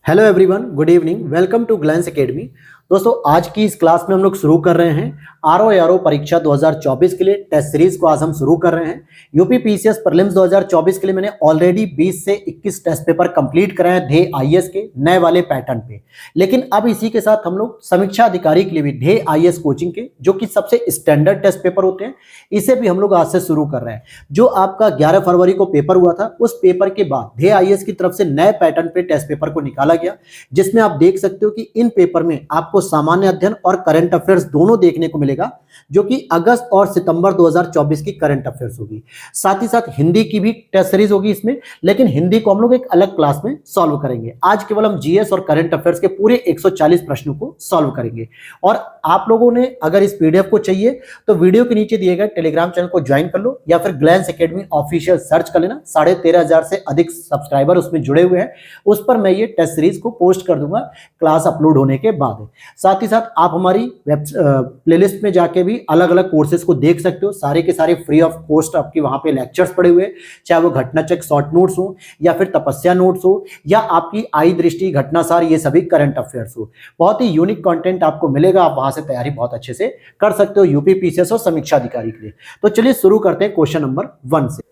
Hello everyone, good evening, welcome to Glance academy. दोस्तों, आज की इस क्लास में हम लोग शुरू कर रहे हैं आरओ परीक्षा 2024 के लिए टेस्ट सीरीज को आज हम शुरू कर रहे हैं। यूपी पीसीएस प्रीलिम्स 2024 के लिए मैंने ऑलरेडी 20 से 21 टेस्ट पेपर कंप्लीट कराए हैं ढे आईएएस के नए वाले पैटर्न पे। लेकिन अब इसी के साथ हम लोग समीक्षा अधिकारी के लिए भी ढे आईएएस कोचिंग के जो कि सबसे स्टैंडर्ड टेस्ट पेपर होते हैं, इसे भी हम लोग आज से शुरू कर रहे हैं। जो आपका 11 फरवरी को पेपर हुआ था, उस पेपर के बाद ढे आईएएस की तरफ से नए पैटर्न पे टेस्ट पेपर को निकाला गया, जिसमें आप देख सकते हो कि इन पेपर में आपको सामान्य अध्ययन और करंट अफेयर्स दोनों देखने को मिलेगा, जो कि अगस्त और सितंबर 2024 की करंट अफेयर्स होगी। साथ ही साथ हिंदी की भी टेस्ट सीरीज होगी इसमें, लेकिन हिंदी को हम लोग एक अलग क्लास में सॉल्व करेंगे। आज केवल हम जीएस और करंट अफेयर्स के पूरे 140 प्रश्नों को सॉल्व करेंगे। और आप लोगों ने अगर इस पीडीएफ को चाहिए तो वीडियो के नीचे दिए गए टेलीग्राम चैनल को ज्वाइन कर लो, या फिर ग्लैंस एकेडमी ऑफिशियल सर्च कर लेना। 13,500 से अधिक सब्सक्राइबर उसमें जुड़े हुए हैं। उस पर मैं ये टेस्ट सीरीज को पोस्ट कर दूंगा क्लास अपलोड होने के बाद। साथ ही साथ आप हमारी प्लेलिस्ट में जाके भी अलग अलग कोर्सेज को देख सकते हो। सारे के सारे फ्री ऑफ कॉस्ट आपके वहां पे लेक्चर्स पड़े हुए हैं, चाहे वो घटना चेक शॉर्ट नोट्स हो, या फिर तपस्या नोट्स हो, या आपकी आई दृष्टि घटनासार, ये सभी करंट अफेयर्स हो। बहुत ही यूनिक कंटेंट आपको मिलेगा, आप वहां से तैयारी बहुत अच्छे से कर सकते हो यूपी पीसीएस और समीक्षा अधिकारी के लिए। तो चलिए शुरू करते हैं क्वेश्चन नंबर 1 से।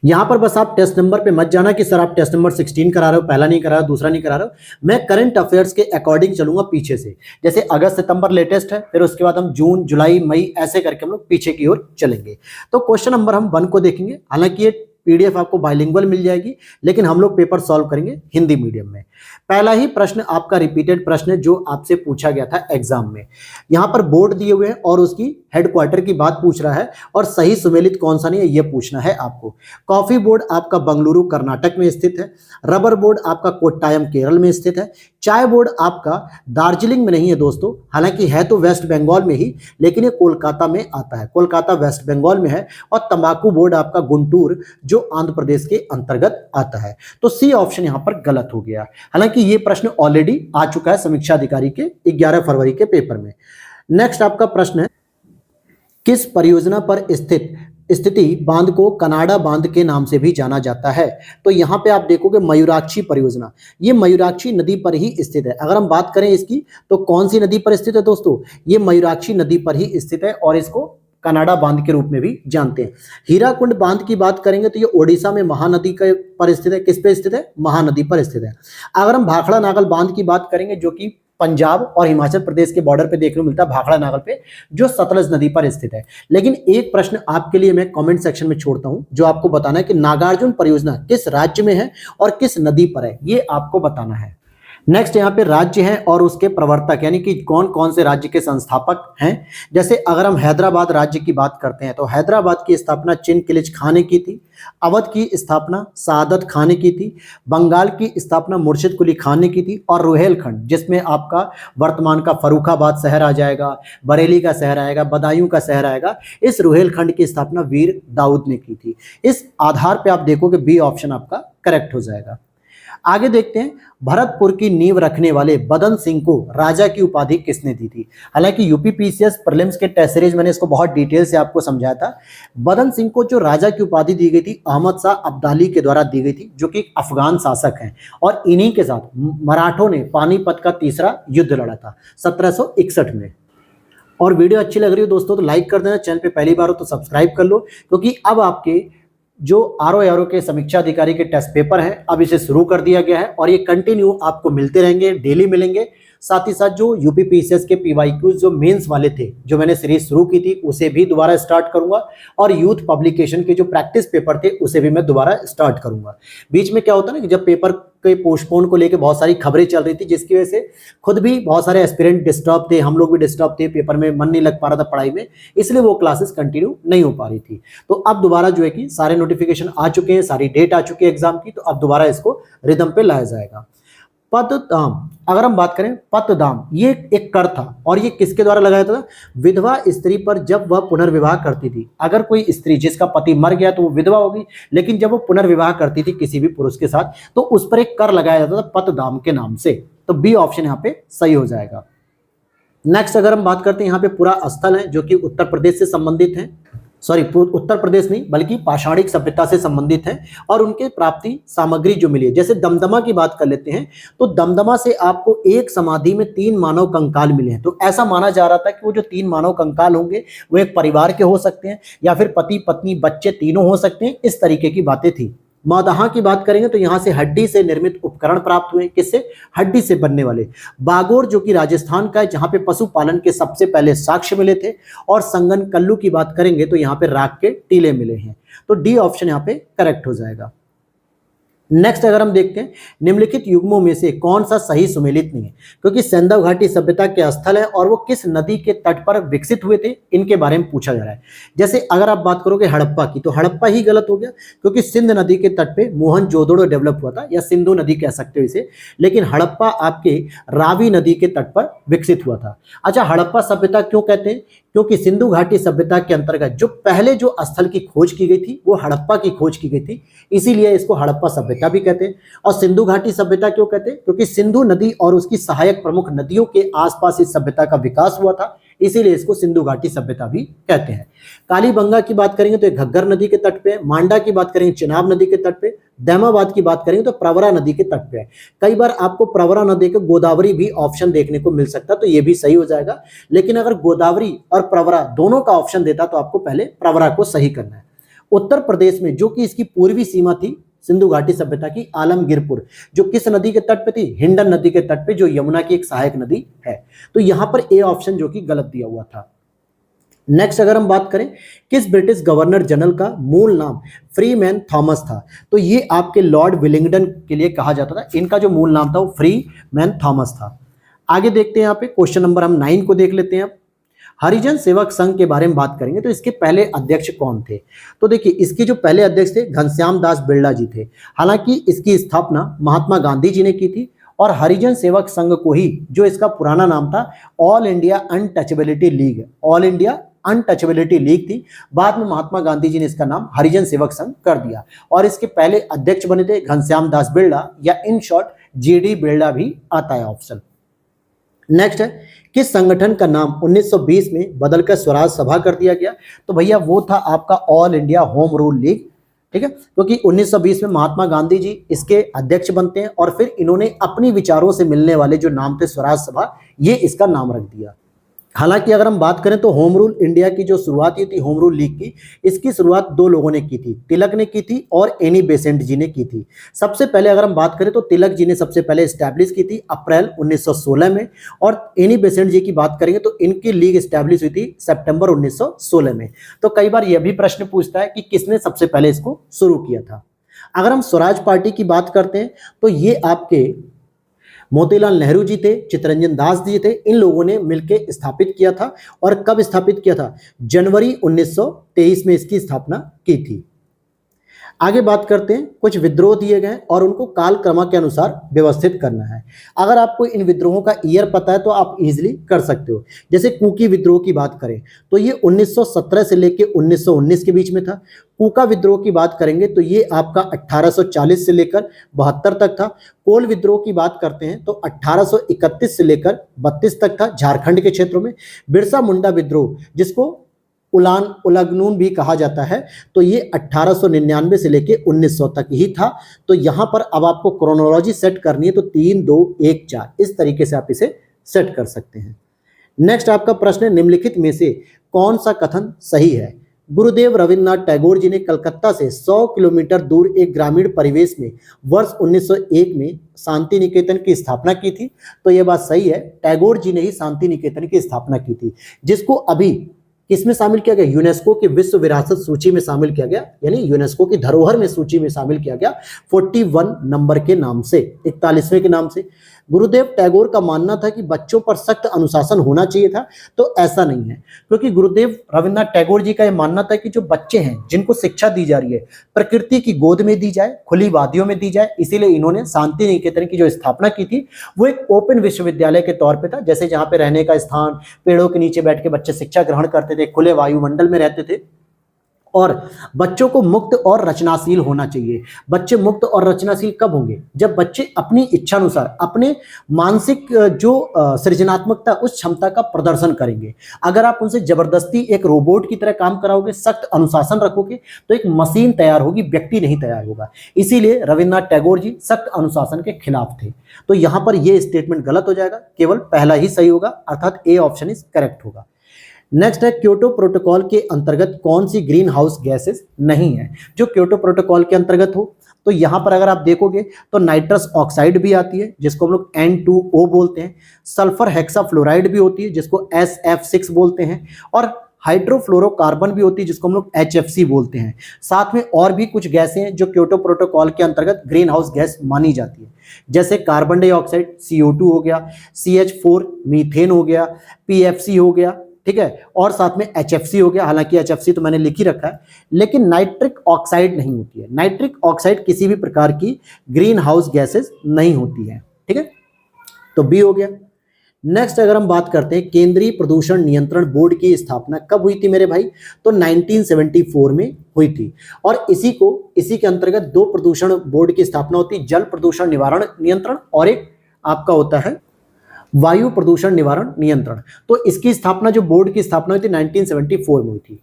यहां पर बस आप टेस्ट नंबर पे मत जाना कि सर आप टेस्ट नंबर 16 करा रहे हो, पहला नहीं करा रहे हो, दूसरा नहीं करा रहे हो। मैं करंट अफेयर्स के अकॉर्डिंग चलूंगा पीछे से। जैसे अगस्त सितंबर लेटेस्ट है, फिर उसके बाद हम जून जुलाई मई ऐसे करके हम लोग पीछे की ओर चलेंगे। तो क्वेश्चन नंबर हम 1 को देखेंगे। हालांकि ये पीडीएफ आपको बाइलिंगुअल मिल जाएगी, लेकिन हम लोग पेपर सॉल्व करेंगे हिंदी मीडियम में। पहला ही प्रश्न आपका रिपीटेड प्रश्न है जो आपसे पूछा गया था एग्जाम में। यहां पर बोर्ड दिए हुए हैं और उसकी हेडक्वार्टर की बात पूछ रहा है, और सही सुमेलित कौन सा नहीं है ये पूछना है आपको। कॉफी बोर्ड आपका बंगलुरु कर्नाटक में स्थित है। रबर बोर्ड आपका कोट्टायम केरल में स्थित है। चाय बोर्ड आपका दार्जिलिंग में नहीं है दोस्तों, हालांकि है तो वेस्ट बंगाल में ही, लेकिन ये कोलकाता में आता है, कोलकाता वेस्ट बंगाल में है। और तंबाकू बोर्ड आपका गुंटूर जो आंध्र प्रदेश के अंतर्गत आता है। तो सी ऑप्शन यहां पर गलत हो गया। हालांकि ये प्रश्न ऑलरेडी आ चुका है समीक्षा अधिकारी के 11 फरवरी के पेपर में। नेक्स्ट आपका प्रश्न है, किस परियोजना पर स्थिति बांध को कनाडा बांध के नाम से भी जाना जाता है? तो यहां पे आप देखोगे मयूराक्षी परियोजना, ये मयूराक्षी नदी पर ही स्थित है। अगर हम बात करें इसकी, तो कौन सी नदी पर स्थित है दोस्तों? ये मयूराक्षी नदी पर ही स्थित है, और इसको कनाडा बांध के रूप में भी जानते हैं। हीराकुंड बांध की बात करेंगे तो ये ओडिशा में महानदी के पर स्थित है। किस पे स्थित है? महानदी पर स्थित है। अगर हम भाखड़ा नागल बांध की बात करेंगे, जो कि पंजाब और हिमाचल प्रदेश के बॉर्डर पे देखने को मिलता है, भाखड़ा नागल पे, जो सतलज नदी पर स्थित है। लेकिन एक प्रश्न आपके लिए मैं कमेंट सेक्शन में छोड़ता हूं, जो आपको बताना है कि नागार्जुन परियोजना किस राज्य में है और किस नदी पर है, ये आपको बताना है। नेक्स्ट यहाँ पे राज्य है और उसके प्रवर्तक, यानी कि कौन कौन से राज्य के संस्थापक हैं। जैसे अगर हम हैदराबाद राज्य की बात करते हैं, तो हैदराबाद की स्थापना चिनकिलिच खां ने की थी। अवध की स्थापना सादत खां ने की थी। बंगाल की स्थापना मुर्शिद कुली खान ने की थी। और रुहेलखंड, जिसमें आपका वर्तमान का फर्रुखाबाद शहर आ जाएगा, बरेली का शहर आएगा, बदायूं का शहर आएगा, इस रुहेलखंड की स्थापना वीर दाऊद ने की थी। इस आधार पर आप देखोगे बी ऑप्शन आपका करेक्ट हो जाएगा। आगे देखते हैं, भरतपुर की नींव रखने वाले बदन सिंह को राजा की उपाधि किसने दी थी? हालांकि यूपी पीसीएस प्रीलिम्स के टेस्ट सीरीज मैंने इसको बहुत डिटेल से आपको समझाया था। बदन सिंह को जो राजा की उपाधि दी गई थी, अहमद शाह अब्दाली के द्वारा दी गई थी, जो कि अफगान शासक हैं। और इन्हीं के साथ मराठों ने पानीपत का तीसरा युद्ध लड़ा था 1761 में। और वीडियो अच्छी लग रही हो दोस्तों तो लाइक कर देना, चैनल पे पहली बार हो तो सब्सक्राइब कर लो, क्योंकि अब आपके जो आरओ के समीक्षा अधिकारी के टेस्ट पेपर है, अब इसे शुरू कर दिया गया है, और ये कंटिन्यू आपको मिलते रहेंगे, डेली मिलेंगे। साथ ही साथ जो यूपी पीसीएस के पीवाईक्यूज जो मेंस वाले थे, जो मैंने सीरीज शुरू की थी, उसे भी दोबारा स्टार्ट करूंगा। और यूथ पब्लिकेशन के जो प्रैक्टिस पेपर थे, उसे भी मैं दोबारा स्टार्ट करूंगा। बीच में क्या होता है ना कि जब पेपर के पोस्टपोन को लेकर बहुत सारी खबरें चल रही थी, जिसकी वजह से खुद भी बहुत सारे एस्पिरेंट डिस्टर्ब थे, हम लोग भी डिस्टर्ब थे, पेपर में मन नहीं लग पा रहा था पढ़ाई में, इसलिए वो क्लासेस कंटिन्यू नहीं हो पा रही थी। तो अब दोबारा जो है कि सारे नोटिफिकेशन आ चुके हैं, सारी डेट आ चुकी है एग्जाम की, तो अब दोबारा इसको रिदम पे लाया जाएगा। पददाम, अगर हम बात करें पददाम, ये एक कर था, और ये किसके द्वारा लगाया था? विधवा स्त्री पर जब वह पुनर्विवाह करती थी। अगर कोई स्त्री जिसका पति मर गया तो वो विधवा होगी, लेकिन जब वो पुनर्विवाह करती थी किसी भी पुरुष के साथ, तो उस पर एक कर लगाया जाता था पददाम के नाम से। तो बी ऑप्शन यहाँ पे सही हो जाएगा। नेक्स्ट अगर हम बात करते हैं, यहाँ पे पूरा स्थल है जो कि उत्तर प्रदेश से संबंधित है। सॉरी उत्तर प्रदेश नहीं बल्कि पाषाणिक सभ्यता से संबंधित है और उनके प्राप्ति सामग्री जो मिली है। जैसे दमदमा की बात कर लेते हैं तो दमदमा से आपको एक समाधि में 3 मानव कंकाल मिले हैं। तो ऐसा माना जा रहा था कि वो जो 3 मानव कंकाल होंगे वो एक परिवार के हो सकते हैं या फिर पति पत्नी बच्चे तीनों हो सकते हैं, इस तरीके की बातें थी। मौदहा की बात करेंगे तो यहां से हड्डी से निर्मित उपकरण प्राप्त हुए। किससे? हड्डी से बनने वाले। बागोर जो कि राजस्थान का है जहां पे पशुपालन के सबसे पहले साक्ष्य मिले थे। और संगन कल्लू की बात करेंगे तो यहां पे राख के टीले मिले हैं। तो डी ऑप्शन यहां पे करेक्ट हो जाएगा। नेक्स्ट अगर हम देखते हैं निम्नलिखित युग्मों में से कौन सा सही सुमेलित नहीं है, क्योंकि सिंधु घाटी सभ्यता के स्थल है और वो किस नदी के तट पर विकसित हुए थे, इनके बारे में पूछा जा रहा है। जैसे अगर आप बात करोगे हड़प्पा की तो हड़प्पा ही गलत हो गया, क्योंकि सिंध नदी के तट पे मोहनजोदड़ो डेवलप हुआ था या सिंधु नदी कह सकते हो इसे, लेकिन हड़प्पा आपके रावी नदी के तट पर विकसित हुआ था। अच्छा, हड़प्पा सभ्यता क्यों कहते हैं? क्योंकि सिंधु घाटी सभ्यता के अंतर्गत जो पहले जो स्थल की खोज की गई थी वो हड़प्पा की खोज की गई थी, इसीलिए इसको हड़प्पा सभ्यता भी कहते हैं। और सिंधु घाटी सभ्यता क्यों कहते हैं? क्योंकि सिंधु नदी और उसकी सहायक प्रमुख नदियों के आसपास इस सभ्यता का विकास हुआ था, इसीलिए इसको सिंधु घाटी सभ्यता भी कहते हैं। कालीबंगा की बात करेंगे तो घग्गर नदी के तट पे, मांडा की बात करेंगे चिनाब नदी के तट पे, दैमाबाद की बात करेंगे तो प्रवरा नदी के तट पे है। कई बार आपको प्रवरा नदी के गोदावरी भी ऑप्शन देखने को मिल सकता है, तो ये भी सही हो जाएगा। लेकिन अगर गोदावरी और प्रवरा दोनों का ऑप्शन देता तो आपको पहले प्रवरा को सही करना है। उत्तर प्रदेश में जो कि इसकी पूर्वी सीमा थी सिंधु घाटी सभ्यता की, आलमगीरपुर, जो किस नदी के तट पे थी? हिंडन नदी के तट पे, जो यमुना की एक सहायक नदी है। तो यहां पर ए ऑप्शन जो कि गलत दिया हुआ था। नेक्स्ट अगर हम बात करें किस ब्रिटिश गवर्नर जनरल का मूल नाम फ्रीमैन थॉमस था, तो ये आपके लॉर्ड विलिंगडन के लिए कहा जाता था। इनका जो मूल नाम था वो फ्रीमैन थॉमस था। आगे देखते हैं यहाँ पे क्वेश्चन नंबर हम 9 को देख लेते हैं। हरिजन सेवक संघ के बारे में बात करेंगे तो इसके पहले अध्यक्ष कौन थे? तो देखिए इसके जो पहले अध्यक्ष थे घनश्याम दास बिरला जी थे। हालांकि इसकी स्थापना महात्मा गांधी जी ने की थी और हरिजन सेवक संघ को ही, जो इसका पुराना नाम था all India untouchability league, all India untouchability league थी, बाद में महात्मा गांधी जी ने इसका नाम हरिजन सेवक संघ कर दिया। और इसके पहले अध्यक्ष बने थे घनश्याम दास बिरला, या इन शॉर्ट जीडी बिरला भी आता है ऑप्शन। नेक्स्ट है किस संगठन का नाम 1920 में बदलकर स्वराज सभा कर दिया गया? तो भैया वो था आपका all India home rule league. ठीक है, क्योंकि 1920 में महात्मा गांधी जी इसके अध्यक्ष बनते हैं और फिर इन्होंने अपनी विचारों से मिलने वाले जो नाम थे स्वराज सभा, ये इसका नाम रख दिया। हालांकि अगर हम बात करें तो होम रूल इंडिया की जो शुरुआत हुई थी होम रूल लीग की, इसकी शुरुआत 2 लोगों ने की थी, तिलक ने की थी और एनी बेसेंट जी ने की थी। सबसे पहले अगर हम बात करें तो तिलक जी ने सबसे पहले स्टैब्लिश की थी अप्रैल 1916 में, और एनी बेसेंट जी की बात करेंगे तो इनकी लीग स्टैब्लिश हुई थी सितंबर 1916 में। तो कई बार यह भी प्रश्न पूछता है कि किसने सबसे पहले इसको शुरू किया था। अगर हम स्वराज पार्टी की बात करते हैं तो ये आपके मोतीलाल नेहरू जी थे, चित्तरंजन दास जी थे, इन लोगों ने मिलकर स्थापित किया था। और कब स्थापित किया था? जनवरी 1923 में इसकी स्थापना की थी। आगे बात करते हैं, कुछ विद्रोह दिए गए और उनको कालक्रम के अनुसार व्यवस्थित करना है। अगर आपको इन विद्रोहों का ईयर पता है तो आप इजीली कर सकते हो। जैसे कुकी विद्रोह की बात करें तो ये 1917 से लेकर 1919 के बीच में था। कूका विद्रोह की बात करेंगे तो ये आपका 1840 से लेकर 72 तक था। कोल विद्रोह की बात करते हैं तो 1831 से लेकर 32 तक था झारखंड के क्षेत्रों में। बिरसा मुंडा विद्रोह, जिसको उलगनून भी कहा जाता है, तो ये 1899 से लेके 1900 तक ही था। तो यहां पर अब आपको क्रोनोलॉजी सेट करनी है तो 3, 2, 1, 4 इस तरीके से आप इसे सेट कर सकते हैं। नेक्स्ट आपका प्रश्न है निम्नलिखित में से कौन सा कथन सही है? गुरुदेव रविन्द्रनाथ टैगोर जी ने कलकत्ता से 100 किलोमीटर दूर एक ग्रामीण परिवेश में वर्ष 1901 में शांति निकेतन की स्थापना की थी। तो यह बात सही है, टैगोर जी ने ही शांति निकेतन की स्थापना की थी, जिसको अभी किसमें शामिल किया गया? यूनेस्को की विश्व विरासत सूची में शामिल किया गया, यानी यूनेस्को की धरोहर में सूची में शामिल किया गया 41 नंबर के नाम से, 41वें के नाम से। गुरुदेव टैगोर का मानना था कि बच्चों पर सख्त अनुशासन होना चाहिए था, तो ऐसा नहीं है, क्योंकि गुरुदेव रविन्द्रनाथ टैगोर जी का यह मानना था कि जो बच्चे हैं जिनको शिक्षा दी जा रही है प्रकृति की गोद में दी जाए, खुली वादियों में दी जाए, इसीलिए इन्होंने शांति निकेतन की जो स्थापना की थी वो एक ओपन विश्वविद्यालय के तौर पर था, जैसे जहाँ पे रहने का स्थान, पेड़ों के नीचे बैठ के बच्चे शिक्षा ग्रहण करते थे, खुले वायुमंडल में रहते थे। और बच्चों को मुक्त और रचनाशील होना चाहिए। बच्चे मुक्त और रचनाशील कब होंगे? जब बच्चे अपनी इच्छानुसार अपने मानसिक जो सृजनात्मकता उस क्षमता का प्रदर्शन करेंगे। अगर आप उनसे जबरदस्ती एक रोबोट की तरह काम कराओगे, सख्त अनुशासन रखोगे, तो एक मशीन तैयार होगी, व्यक्ति नहीं तैयार होगा। इसीलिए रविन्द्रनाथ टैगोर जी सख्त अनुशासन के खिलाफ थे। तो यहां पर यह स्टेटमेंट गलत हो जाएगा, केवल पहला ही सही होगा, अर्थात ए ऑप्शन इज करेक्ट होगा। नेक्स्ट है क्योटो प्रोटोकॉल के अंतर्गत कौन सी ग्रीन हाउस गैसेस नहीं है जो क्योटो प्रोटोकॉल के अंतर्गत हो? तो यहां पर अगर आप देखोगे तो नाइट्रस ऑक्साइड भी आती है जिसको हम लोग N2O बोलते हैं, सल्फर हेक्साफ्लोराइड भी होती है जिसको SF6 बोलते हैं, और हाइड्रोफ्लोरोकार्बन भी होती है जिसको हम लोग HFC बोलते हैं। साथ में और भी कुछ गैसें हैं जो क्योटो प्रोटोकॉल के अंतर्गत ग्रीन हाउस गैस मानी जाती है, जैसे कार्बन डाइऑक्साइड CO2 हो गया, CH4 मीथेन हो गया, PFC हो गया, ठीक है, और साथ में HFC हो गया। हालांकि HFC तो मैंने लिख ही रखा है, लेकिन नाइट्रिक ऑक्साइड नहीं होती है। नाइट्रिक ऑक्साइड किसी भी प्रकार की ग्रीन हाउस गैसेस नहीं होती है, ठीक है, तो बी हो गया। नेक्स्ट अगर हम बात करते हैं केंद्रीय प्रदूषण नियंत्रण बोर्ड की स्थापना कब हुई थी मेरे भाई? तो 1974 में हुई थी, और इसी के अंतर्गत दो प्रदूषण बोर्ड की स्थापना होती है, जल प्रदूषण निवारण नियंत्रण और एक आपका होता है वायु प्रदूषण निवारण नियंत्रण। तो इसकी स्थापना, जो बोर्ड की स्थापना हुई थी 1974 में हुई थी।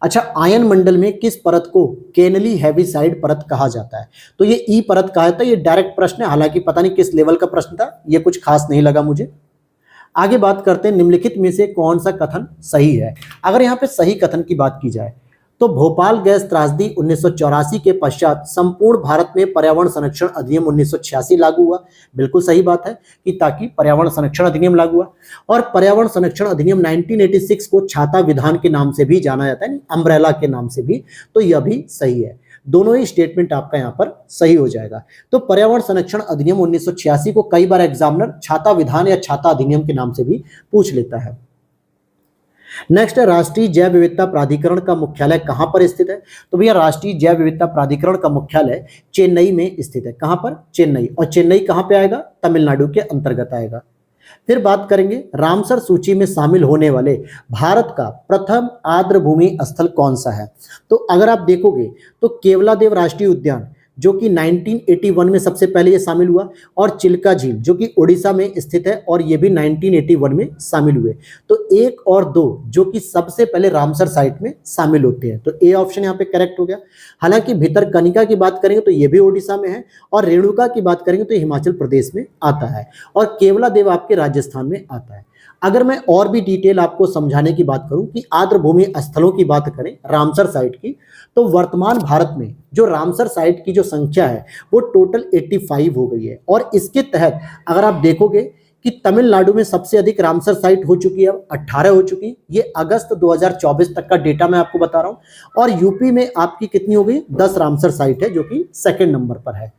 अच्छा, आयन मंडल में किस परत को केनली हेविसाइड परत कहा जाता है? तो ये ई परत कहा जाता है। ये डायरेक्ट प्रश्न है, हालांकि पता नहीं किस लेवल का प्रश्न था, ये कुछ खास नहीं लगा मुझे। आगे बात करते हैं निम्नलिखित में से कौन सा कथन सही है। अगर यहाँ पे सही कथन की बात की जाए तो भोपाल गैस त्रासदी 1984 के पश्चात संपूर्ण भारत में पर्यावरण संरक्षण अधिनियम 1986 लागू हुआ। बिल्कुल सही बात है कि ताकि पर्यावरण संरक्षण अधिनियम लागू हुआ, और पर्यावरण संरक्षण अधिनियम 1986 को छाता विधान के नाम से भी जाना जाता है, अम्ब्रेला के नाम से भी, तो यह भी सही है। दोनों ही स्टेटमेंट आपका यहाँ पर सही हो जाएगा। तो पर्यावरण संरक्षण अधिनियम 1986 को कई बार एग्जामिनर छाता विधान या छाता अधिनियम के नाम से भी पूछ लेता है। नेक्स्ट है राष्ट्रीय जैव विविधता प्राधिकरण का मुख्यालय कहां पर स्थित है? तो भैया राष्ट्रीय जैव विविधता प्राधिकरण का मुख्यालय चेन्नई में स्थित है। कहां पर? चेन्नई। और चेन्नई कहां पे आएगा? तमिलनाडु के अंतर्गत आएगा। फिर बात करेंगे रामसर सूची में शामिल होने वाले भारत का प्रथम आर्द्रभूमि स्थल कौन सा है? तो अगर आप देखोगे तो केवलादेव राष्ट्रीय उद्यान जो कि 1981 में सबसे पहले ये शामिल हुआ, और चिल्का झील जो कि उड़ीसा में स्थित है और ये भी 1981 में शामिल हुए। तो 1 और 2 जो कि सबसे पहले रामसर साइट में शामिल होते हैं, तो ए ऑप्शन यहाँ पे करेक्ट हो गया। हालांकि भितरकनिका की बात करेंगे तो ये भी उड़ीसा में है, और रेणुका की बात करेंगे तो हिमाचल प्रदेश में आता है, और केवलादेव आपके राजस्थान में आता है। अगर मैं और भी डिटेल आपको समझाने की बात करूं कि आर्द्रभूमि स्थलों की बात करें रामसर साइट की, तो वर्तमान भारत में जो रामसर साइट की जो संख्या है वो टोटल 85 हो गई है। और इसके तहत अगर आप देखोगे कि तमिलनाडु में सबसे अधिक रामसर साइट हो चुकी है, 18 हो चुकी है। ये अगस्त 2024 तक का डेटा मैं आपको बता रहा हूं। और यूपी में आपकी कितनी हो गई? 10 रामसर साइट है जो कि सेकेंड नंबर पर है।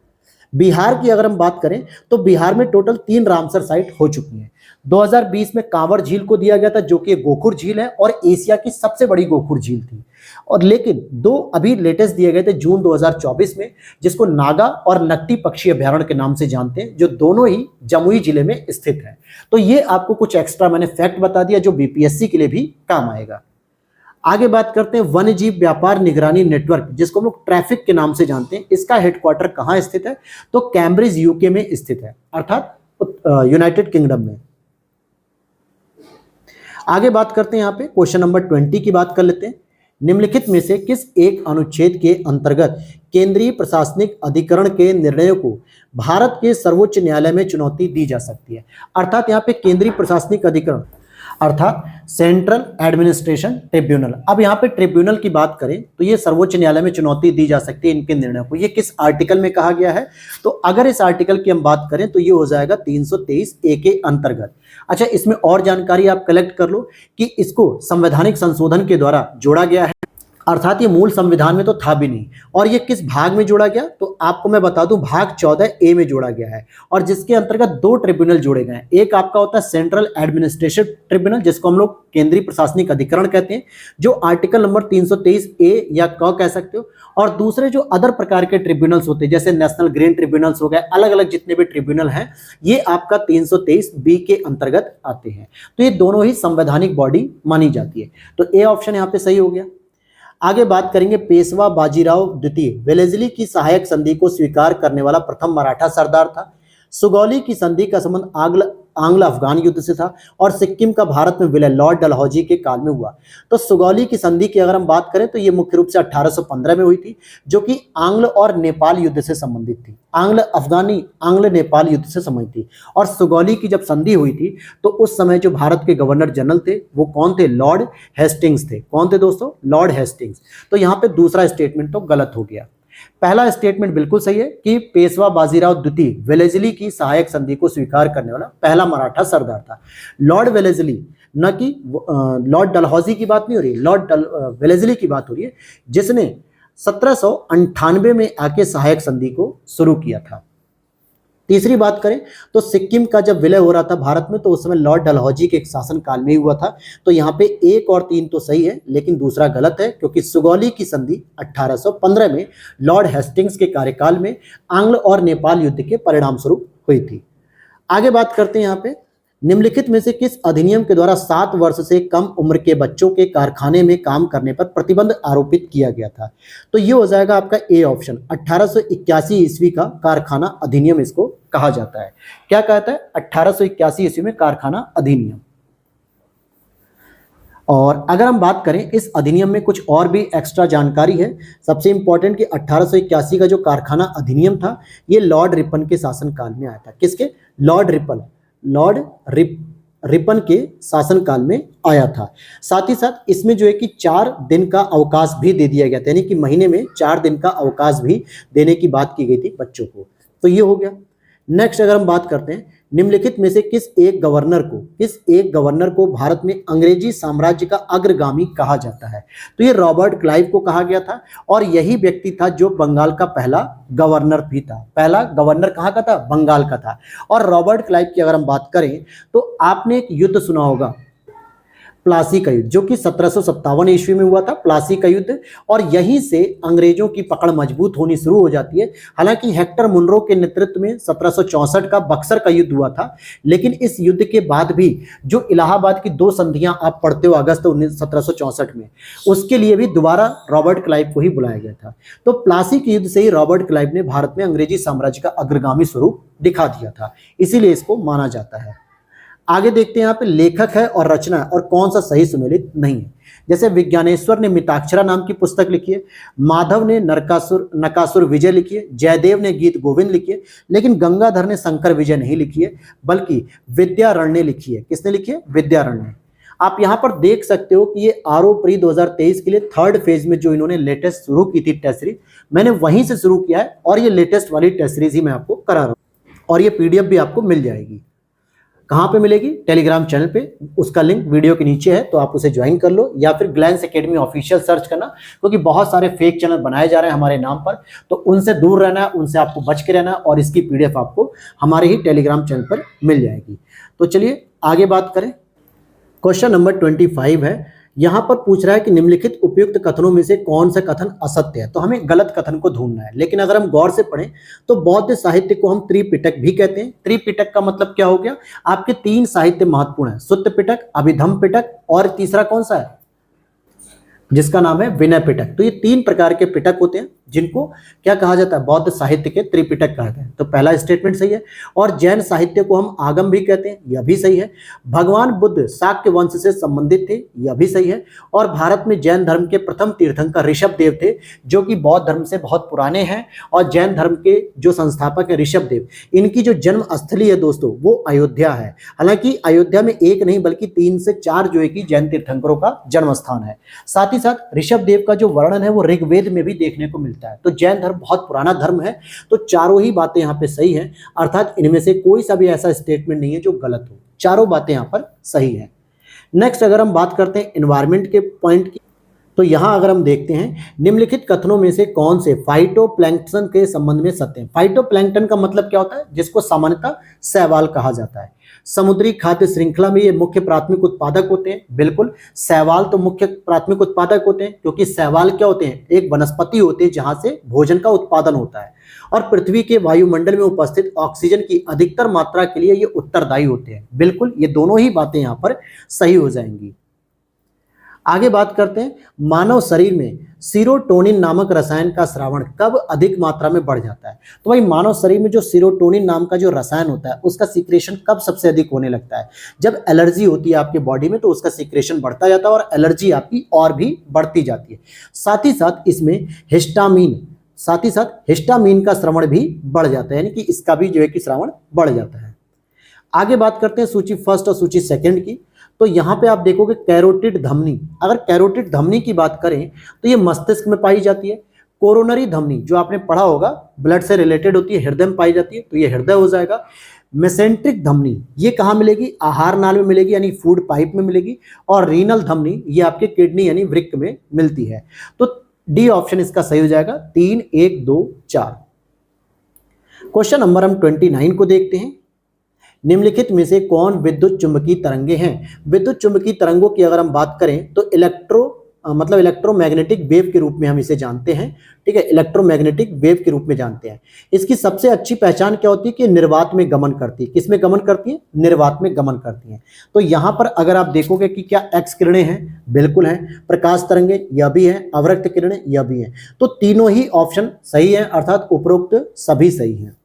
बिहार की अगर हम बात करें तो बिहार में टोटल 3 रामसर साइट हो चुकी हैं। 2020 में कांवर झील को दिया गया था जो कि गोखुर झील है और एशिया की सबसे बड़ी गोखुर झील थी। और लेकिन 2 अभी लेटेस्ट दिए गए थे जून 2024 में, जिसको नागा और नक्टी पक्षी अभ्यारण्य के नाम से जानते हैं, जो दोनों ही जमुई जिले में स्थित है। तो ये आपको कुछ एक्स्ट्रा मैंने फैक्ट बता दिया जो बीपीएससी के लिए भी काम आएगा। आगे बात करते हैं वन्य जीव व्यापार निगरानी नेटवर्क, जिसको हम लोग ट्रैफिक के नाम से जानते हैं। इसका हेडक्वार्टर कहां स्थित है? तो कैम्ब्रिज यूके में स्थित है, अर्थात यूनाइटेड किंगडम में। आगे बात करते हैं यहाँ पे क्वेश्चन नंबर 20 की बात कर लेते हैं। निम्नलिखित में से किस एक अनुच्छेद के अंतर्गत केंद्रीय प्रशासनिक अधिकरण के निर्णयों को भारत के सर्वोच्च न्यायालय में चुनौती दी जा सकती है? अर्थात यहाँ पे केंद्रीय प्रशासनिक अधिकरण अर्थात सेंट्रल एडमिनिस्ट्रेशन ट्रिब्यूनल। अब यहाँ पे ट्रिब्यूनल की बात करें तो ये सर्वोच्च न्यायालय में चुनौती दी जा सकती है इनके निर्णयों को। ये किस आर्टिकल में कहा गया है? तो अगर इस आर्टिकल की हम बात करें तो ये हो जाएगा 323A के अंतर्गत। अच्छा, इसमें और जानकारी आप कलेक्ट कर लो कि इसको संवैधानिक संशोधन के द्वारा जोड़ा गया है, अर्थात ये मूल संविधान में तो था भी नहीं। और ये किस भाग में जोड़ा गया? तो आपको मैं बता दूं, भाग 14A में जोड़ा गया है, और जिसके अंतर्गत 2 ट्रिब्यूनल जोड़े गए हैं। एक आपका होता है सेंट्रल एडमिनिस्ट्रेटिव ट्रिब्यूनल, जिसको हम लोग केंद्रीय प्रशासनिक अधिकरण कहते हैं, जो आर्टिकल नंबर 323A या क कह सकते हो। और दूसरे जो अदर प्रकार के ट्रिब्यूनल्स होते हैं, जैसे नेशनल ग्रीन ट्रिब्यूनल्स हो गए, अलग अलग जितने भी ट्रिब्यूनल हैं, ये आपका 323B के अंतर्गत आते हैं। तो ये दोनों ही संवैधानिक बॉडी मानी जाती है। तो ए ऑप्शन यहाँ पे सही हो गया। आगे बात करेंगे पेशवा बाजीराव द्वितीय वेलेजली की सहायक संधि को स्वीकार करने वाला प्रथम मराठा सरदार था। सुगौली की संधि का संबंध आंग्ल अफगान युद्ध से था और सिक्किम का भारत में विलय लॉर्ड डलहौजी के काल में हुआ। तो सुगौली की संधि की अगर हम बात करें तो ये मुख्य रूप से 1815 में हुई थी, जो कि आंग्ल और नेपाल युद्ध से संबंधित थी। आंग्ल नेपाल युद्ध से संबंधित थी। और सुगौली की जब संधि हुई थी तो उस समय जो भारत के गवर्नर जनरल थे वो कौन थे? लॉर्ड हेस्टिंग्स थे। कौन थे दोस्तों? Lord Hastings. तो यहाँ पे दूसरा स्टेटमेंट तो गलत हो गया। पहला स्टेटमेंट बिल्कुल सही है कि पेशवा बाजीराव द्वितीय वेलेजली की सहायक संधि को स्वीकार करने वाला पहला मराठा सरदार था। लॉर्ड वेलेजली, न कि लॉर्ड डलहौजी की बात नहीं हो रही, लॉर्ड वेलेजली की बात हो रही है, जिसने 1798 में आके सहायक संधि को शुरू किया था। तीसरी बात करें तो सिक्किम का जब विलय हो रहा था भारत में तो उस समय लॉर्ड डलहौजी के शासन काल में ही हुआ था। तो यहाँ पे 1 और 3 तो सही है, लेकिन दूसरा गलत है, क्योंकि सुगौली की संधि 1815 में लॉर्ड हेस्टिंग्स के कार्यकाल में आंग्ल और नेपाल युद्ध के परिणाम स्वरूप हुई थी। आगे बात करते हैं यहाँ पे, निम्नलिखित में से किस अधिनियम के द्वारा 7 वर्ष से कम उम्र के बच्चों के कारखाने में काम करने पर प्रतिबंध आरोपित किया गया था? तो ये हो जाएगा आपका ए ऑप्शन, 1881 ईस्वी का कारखाना अधिनियम इसको कहा जाता है। क्या कहता है? 1881 ईस्वी में कारखाना अधिनियम। और अगर हम बात करें इस अधिनियम में कुछ और भी एक्स्ट्रा जानकारी है। सबसे इंपॉर्टेंट कि 1881 का जो कारखाना अधिनियम था ये लॉर्ड रिपन के शासनकाल में आया था। किसके? लॉर्ड रिपन के शासनकाल में आया था। साथ ही साथ इसमें जो है कि 4 दिन का अवकाश भी दे दिया गया था, यानी कि महीने में 4 दिन का अवकाश भी देने की बात की गई थी बच्चों को। तो ये हो गया। नेक्स्ट अगर हम बात करते हैं, निम्नलिखित में से किस एक गवर्नर को भारत में अंग्रेजी साम्राज्य का अग्रगामी कहा जाता है? तो ये रॉबर्ट क्लाइव को कहा गया था और यही व्यक्ति था जो बंगाल का पहला गवर्नर भी था। पहला गवर्नर कहाँ का था? बंगाल का था। और रॉबर्ट क्लाइव की अगर हम बात करें तो आपने एक युद्ध सुना होगा, प्लासी का युद्ध, जो कि 1757 ईस्वी में हुआ था, प्लासी का युद्ध। और यहीं से अंग्रेजों की पकड़ मजबूत होनी शुरू हो जाती है। हालांकि हेक्टर मुनरो के नेतृत्व में 1764 का बक्सर का युद्ध हुआ था, लेकिन इस युद्ध के बाद भी जो इलाहाबाद की 2 संधियां आप पढ़ते हो अगस्त 1764 में, उसके लिए भी दोबारा रॉबर्ट क्लाइव को ही बुलाया गया था। तो प्लासी के युद्ध से ही रॉबर्ट क्लाइव ने भारत में अंग्रेजी साम्राज्य का अग्रगामी स्वरूप दिखा दिया था, इसीलिए इसको माना जाता है। आगे देखते हैं यहाँ पे लेखक है और रचना है और कौन सा सही सुमेलित नहीं है। जैसे विज्ञानेश्वर ने मिताक्षरा नाम की पुस्तक लिखी है, माधव ने नकासुर विजय लिखी है, जयदेव ने गीत गोविंद लिखी है, लेकिन गंगाधर ने शंकर विजय नहीं लिखी है, बल्कि विद्यारण्य ने लिखी है। किसने लिखी है? विद्यारण्य। आप यहाँ पर देख सकते हो कि ये आरओ प्री 2023 के लिए 3rd फेज में जो इन्होंने लेटेस्ट शुरू की थी टेस्ट सीरीज, मैंने वहीं से शुरू किया है और ये लेटेस्ट वाली टेस्ट सीरीज ही मैं आपको करा रहा हूँ। और ये पीडीएफ भी आपको मिल जाएगी। कहाँ पे मिलेगी? टेलीग्राम चैनल पे, उसका लिंक वीडियो के नीचे है, तो आप उसे ज्वाइन कर लो, या फिर ग्लैंस एकेडमी ऑफिशियल सर्च करना, क्योंकि बहुत सारे फेक चैनल बनाए जा रहे हैं हमारे नाम पर, तो उनसे दूर रहना है, उनसे आपको बच के रहना है, और इसकी पीडीएफ आपको हमारे ही टेलीग्राम चैनल पर मिल जाएगी। तो चलिए आगे बात करें। क्वेश्चन नंबर 25 है, यहाँ पर पूछ रहा है कि निम्नलिखित उपयुक्त कथनों में से कौन सा कथन असत्य है? तो हमें गलत कथन को ढूंढना है। लेकिन अगर हम गौर से पढ़ें तो बौद्ध साहित्य को हम त्रिपिटक भी कहते हैं। त्रिपिटक का मतलब क्या हो गया? आपके 3 साहित्य महत्वपूर्ण है, सुत्त पिटक, अभिधम्म पिटक और तीसरा कौन सा है? जिसका नाम है विनय पिटक। तो ये 3 प्रकार के पिटक होते हैं जिनको क्या कहा जाता है? बौद्ध साहित्य के त्रिपिटक कहते हैं। तो पहला स्टेटमेंट सही है। और जैन साहित्य को हम आगम भी कहते हैं, यह भी सही है। भगवान बुद्ध शाक्य वंश से संबंधित थे, यह भी सही है। और भारत में जैन धर्म के प्रथम तीर्थंकर ऋषभ देव थे, जो कि बौद्ध धर्म से बहुत पुराने हैं। और जैन धर्म के जो संस्थापक है ऋषभ देव, इनकी जो जन्म स्थली है दोस्तों वो अयोध्या है। हालांकि अयोध्या में 1 नहीं बल्कि 3 से 4 जो है कि जैन तीर्थंकरों का जन्म स्थान है। साथ ही साथ ऋषभ देव का जो वर्णन है वो ऋग्वेद में भी देखने को मिलता है। तो जैन धर्म बहुत पुराना धर्म है। तो चारों ही बातें यहाँ पे सही हैं, अर्थात इनमें से कोई सा भी ऐसा स्टेटमेंट नहीं है जो गलत हो, चारों बातें यहाँ पर सही है। नेक्स्ट अगर हम बात करते हैं एनवायरनमेंट के पॉइंट की, तो यहाँ अगर हम देखते हैं निम्नलिखित कथनों में से कौन से फाइटोप्लैंक्टन के संबंध में सत्य है? फाइटोप्लैंक्टन का मतलब क्या होता है? जिसको सामान्यतः शैवाल कहा जाता है। समुद्री खाद्य श्रृंखला में ये मुख्य प्राथमिक उत्पादक होते हैं। बिल्कुल, शैवाल तो मुख्य प्राथमिक उत्पादक होते हैं, क्योंकि शैवाल क्या होते हैं? एक वनस्पति होते हैं जहां से भोजन का उत्पादन होता है और पृथ्वी के वायुमंडल में उपस्थित ऑक्सीजन की अधिकतर मात्रा के लिए ये उत्तरदायी होते हैं। बिल्कुल, ये दोनों ही बातें यहाँ पर सही हो जाएंगी। आगे बात करते हैं, मानव शरीर में सीरोटोनिन नामक रसायन का स्रावण कब अधिक मात्रा में बढ़ जाता है? तो भाई मानव शरीर में जो सीरोटोनिन नाम का जो रसायन होता है उसका सीक्रेशन कब सबसे अधिक होने लगता है? जब एलर्जी होती है आपके बॉडी में तो उसका सीक्रेशन बढ़ता जाता है और एलर्जी आपकी और भी बढ़ती जाती है। साथ ही साथ इसमें हिस्टामीन का स्रावण भी बढ़ जाता है, यानी कि इसका भी जो है कि स्रावण बढ़ जाता है। आगे बात करते हैं सूची फर्स्ट और सूची सेकंड की। तो यहाँ पे आप देखोगे कैरोटिड धमनी, अगर कैरोटिड धमनी की बात करें तो ये मस्तिष्क में पाई जाती है। कोरोनरी धमनी जो आपने पढ़ा होगा ब्लड से रिलेटेड होती है, हृदय में पाई जाती है, तो ये हृदय हो जाएगा। मेसेंट्रिक धमनी ये कहाँ मिलेगी? आहार नाल में मिलेगी, यानी फूड पाइप में मिलेगी। और रीनल धमनी ये आपके किडनी यानी वृक्क में मिलती है। तो डी ऑप्शन इसका सही हो जाएगा, 3, 1, 2, 4। क्वेश्चन नंबर हम 29 को देखते हैं। निम्नलिखित में से कौन विद्युत चुंबकीय तरंगे हैं? विद्युत चुंबकीय तरंगों की अगर हम बात करें तो इलेक्ट्रोमैग्नेटिक वेव के रूप में हम इसे जानते हैं। ठीक है, इलेक्ट्रोमैग्नेटिक वेव के रूप में जानते हैं। इसकी सबसे अच्छी पहचान क्या होती है कि निर्वात में गमन करती है। किसमें गमन करती है? निर्वात में गमन करती है। तो यहां पर अगर आप देखोगे कि क्या एक्स किरणें हैं, बिल्कुल हैं। प्रकाश तरंगे यह भी है, अवरक्त किरणें यह भी है। तो तीनों ही ऑप्शन सही है, अर्थात उपरोक्त सभी सही हैं।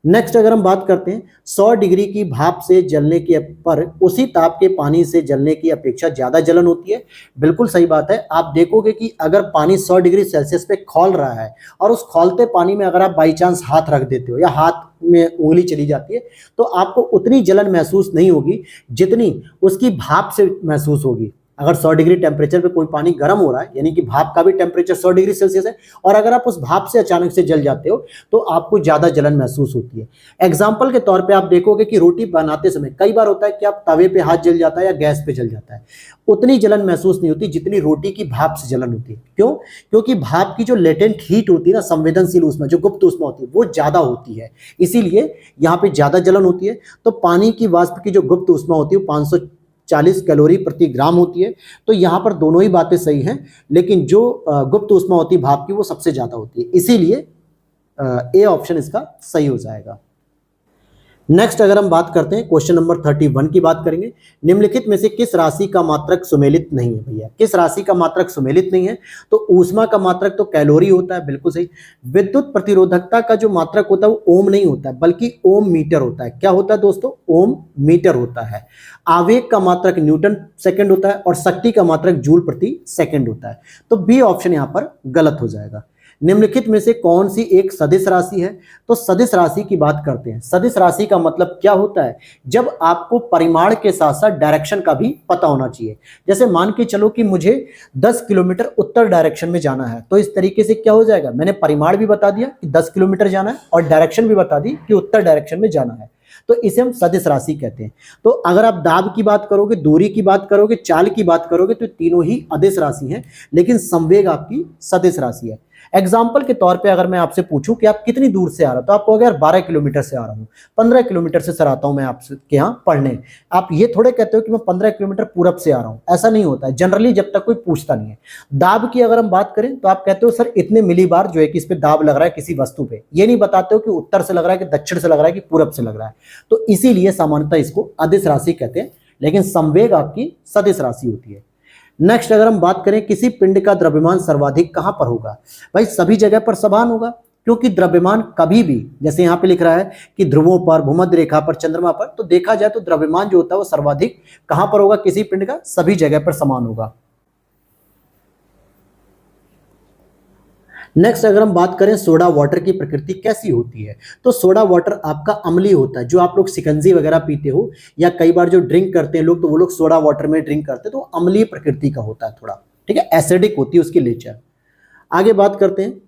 नेक्स्ट अगर हम बात करते हैं, 100 डिग्री की भाप से जलने के पर उसी ताप के पानी से जलने की अपेक्षा ज्यादा जलन होती है। बिल्कुल सही बात है। आप देखोगे कि अगर पानी 100 डिग्री सेल्सियस पे खौल रहा है और उस खौलते पानी में अगर आप बाई चांस हाथ रख देते हो या हाथ में उंगली चली जाती है तो आपको उतनी जलन महसूस नहीं होगी जितनी उसकी भाप से महसूस होगी। अगर 100 डिग्री टेम्परेचर पे कोई पानी गर्म हो रहा है, यानी कि भाप का भी टेम्परेचर 100 डिग्री सेल्सियस है, और अगर आप उस भाप से अचानक से जल जाते हो तो आपको ज्यादा जलन महसूस होती है। एग्जाम्पल के तौर पे आप देखोगे कि रोटी बनाते समय कई बार होता है कि आप तवे पे हाथ जल जाता है या गैस पे जल जाता है, उतनी जलन महसूस नहीं होती जितनी रोटी की भाप से जलन होती है। क्यों? क्योंकि भाप की जो लेटेंट हीट होती है ना, संवेदनशील ऊष्मा, जो गुप्त ऊष्मा होती है, वो ज्यादा होती है, इसीलिए यहाँ पे ज्यादा जलन होती है। तो पानी की वाष्प की जो गुप्त ऊष्मा होती है 540 कैलोरी प्रति ग्राम होती है। तो यहाँ पर दोनों ही बातें सही हैं, लेकिन जो गुप्त ऊष्मा होती है भाप की वो सबसे ज्यादा होती है, इसीलिए ए ऑप्शन इसका सही हो जाएगा। नेक्स्ट अगर हम बात करते हैं, क्वेश्चन नंबर 31 की बात करेंगे। निम्नलिखित में से किस राशि का मात्रक सुमेलित नहीं है? भैया किस राशि का मात्रक सुमेलित नहीं है? तो ऊष्मा का मात्रक तो कैलोरी होता है, बिल्कुल सही। विद्युत प्रतिरोधकता का जो मात्रक होता है वो ओम नहीं होता है, बल्कि ओम मीटर होता है। क्या होता है दोस्तों? ओम मीटर होता है। आवेग का मात्रक न्यूटन सेकंड होता है और शक्ति का मात्रक जूल प्रति सेकंड होता है। तो बी ऑप्शन यहाँ पर गलत हो जाएगा। निम्नलिखित में से कौन सी एक सदिश राशि है? तो सदिश राशि की बात करते हैं। सदिश राशि का मतलब क्या होता है? जब आपको परिमाण के साथ साथ डायरेक्शन का भी पता होना चाहिए। जैसे मान के चलो कि मुझे 10 किलोमीटर उत्तर डायरेक्शन में जाना है, तो इस तरीके से क्या हो जाएगा, मैंने परिमाण भी बता दिया कि 10 किलोमीटर जाना है और डायरेक्शन भी बता दी कि उत्तर डायरेक्शन में जाना है, तो इसे हम सदिश राशि कहते हैं। तो अगर आप दाब की बात करोगे, दूरी की बात करोगे, चाल की बात करोगे, तो तीनों ही अदिश राशि हैं, लेकिन संवेग आपकी सदिश राशि है। एग्जाम्पल के तौर पे अगर मैं आपसे पूछूं कि आप कितनी दूर से आ रहे हो, तो आप कहोगे यार 12 किलोमीटर से आ रहा हूँ, 15 किलोमीटर से सर आता हूँ मैं आपके यहाँ पढ़ने। आप ये थोड़े कहते हो कि मैं 15 किलोमीटर पूरब से आ रहा हूँ, ऐसा नहीं होता है जनरली, जब तक कोई पूछता नहीं है। दाब की अगर हम बात करें तो आप कहते हो सर इतने मिली बार जो है कि इस पे दाब लग रहा है किसी वस्तु पे, ये नहीं बताते हो कि उत्तर से लग रहा है कि दक्षिण से लग रहा है कि पूरब से लग रहा है। तो इसीलिए सामान्यतः इसको अदिश राशि कहते हैं, लेकिन संवेग आपकी सदिश राशि होती है। नेक्स्ट अगर हम बात करें, किसी पिंड का द्रव्यमान सर्वाधिक कहां पर होगा? भाई सभी जगह पर समान होगा, क्योंकि द्रव्यमान कभी भी, जैसे यहां पे लिख रहा है कि ध्रुवों पर, भूमध्य रेखा पर, चंद्रमा पर, तो देखा जाए तो द्रव्यमान जो होता है वो सर्वाधिक कहां पर होगा? किसी पिंड का सभी जगह पर समान होगा। नेक्स्ट अगर हम बात करें सोडा वाटर की प्रकृति कैसी होती है, तो सोडा वाटर आपका अम्लीय होता है। जो आप लोग शिकंजी वगैरह पीते हो या कई बार जो ड्रिंक करते हैं लोग, तो वो लोग सोडा वाटर में ड्रिंक करते हैं, तो अम्लीय प्रकृति का होता है थोड़ा, ठीक है, एसिडिक होती है उसकी नेचर। आगे बात करते हैं,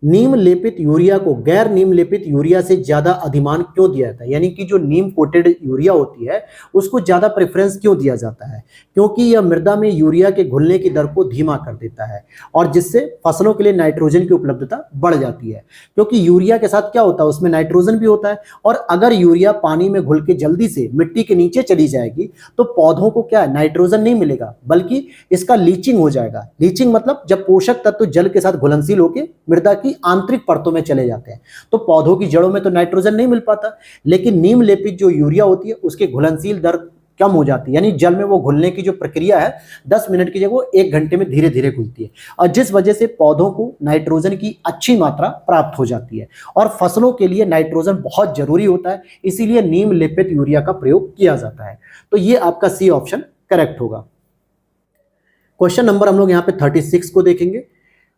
नीम लेपित यूरिया को गैर नीम लेपित यूरिया से ज्यादा अधिमान क्यों दिया जाता है? यानी कि जो नीम कोटेड यूरिया होती है उसको ज्यादा प्रेफरेंस क्यों दिया जाता है? क्योंकि यह मृदा में यूरिया के घुलने की दर को धीमा कर देता है और जिससे फसलों के लिए नाइट्रोजन की उपलब्धता बढ़ जाती है। क्योंकि यूरिया के साथ क्या होता है, उसमें नाइट्रोजन भी होता है, और अगर यूरिया पानी में घुल के जल्दी से मिट्टी के नीचे चली जाएगी तो पौधों को क्या है, नाइट्रोजन नहीं मिलेगा, बल्कि इसका लीचिंग हो जाएगा। लीचिंग मतलब जब पोषक तत्व जल के साथ घुलनशील होकर मृदा की आंतरिक परतों में चले जाते हैं, तो पौधों की जड़ों में तो नाइट्रोजन नहीं मिल पाता। लेकिन नीम लेपित जो यूरिया होती है उसके घुलनशील दर कम हो जाती है, यानी जल में वो घुलने की जो प्रक्रिया है 10 मिनट की जगह वो 1 घंटे में धीरे धीरे घुलती है, और जिस वजह से पौधों को नाइट्रोजन की अच्छी मात्रा प्राप्त हो जाती है। और फसलों के लिए नाइट्रोजन बहुत जरूरी होता है, इसीलिए नीम लेपित यूरिया का प्रयोग किया जाता है। तो ये आपका सी ऑप्शन करेक्ट होगा। क्वेश्चन नंबर हम लोग यहाँ पे 36 को देखेंगे।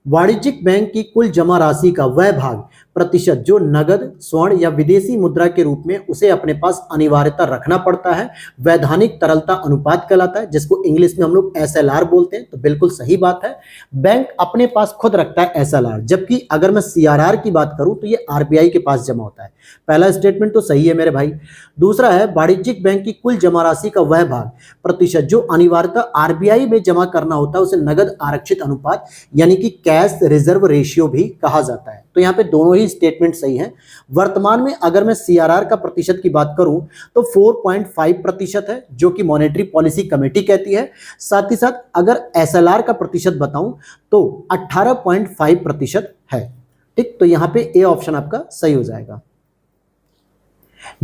वाणिज्यिक बैंक की कुल जमा राशि का वह भाग प्रतिशत जो नगद, स्वर्ण या विदेशी मुद्रा के रूप में उसे अपने पास अनिवार्यता रखना पड़ता है, वैधानिक तरलता अनुपात कहलाता है, जिसको इंग्लिश में हम लोग SLR बोलते हैं। तो बिल्कुल सही बात है, बैंक अपने पास खुद रखता है SLR, जबकि अगर मैं CRR की बात करूं तो ये RBI के पास जमा होता है। पहला स्टेटमेंट तो सही है मेरे भाई। दूसरा है वाणिज्यिक बैंक की कुल जमा राशि का वह भाग प्रतिशत जो अनिवार्यता RBI में जमा करना होता है उसे नगद आरक्षित अनुपात यानी कि कैश रिजर्व रेशियो भी कहा जाता है। तो यहाँ पे दोनों ही स्टेटमेंट सही हैं। वर्तमान में अगर मैं CRR का प्रतिशत की बात करूं तो 4.5% है, जो कि मॉनेटरी पॉलिसी कमेटी कहती है। साथ ही साथ अगर SLR का प्रतिशत बताऊं तो 18.5% है। ठीक, तो यहाँ पे ए ऑप्शन आपका सही हो जाएगा।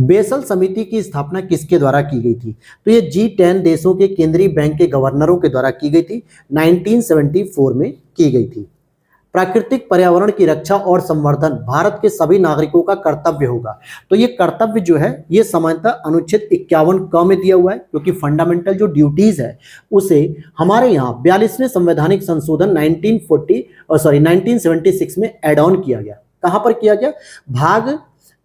बेसल समिति की स्थापना किसके द्वारा की गई थी? तो ये G10 देशों के केंद्रीय बैंक के गवर्नरों के द्वारा की गई थी, 1974 में की गई थी। प्राकृतिक पर्यावरण की रक्षा और संवर्धन भारत के सभी नागरिकों का कर्तव्य होगा। तो ये कर्तव्य जो है ये सामान्यतः अनुच्छेद 51 क में दिया हुआ है, क्योंकि फंडामेंटल जो ड्यूटीज है उसे हमारे यहाँ 42वें संवैधानिक संशोधन 1976 में एड ऑन किया गया। कहां पर किया गया? भाग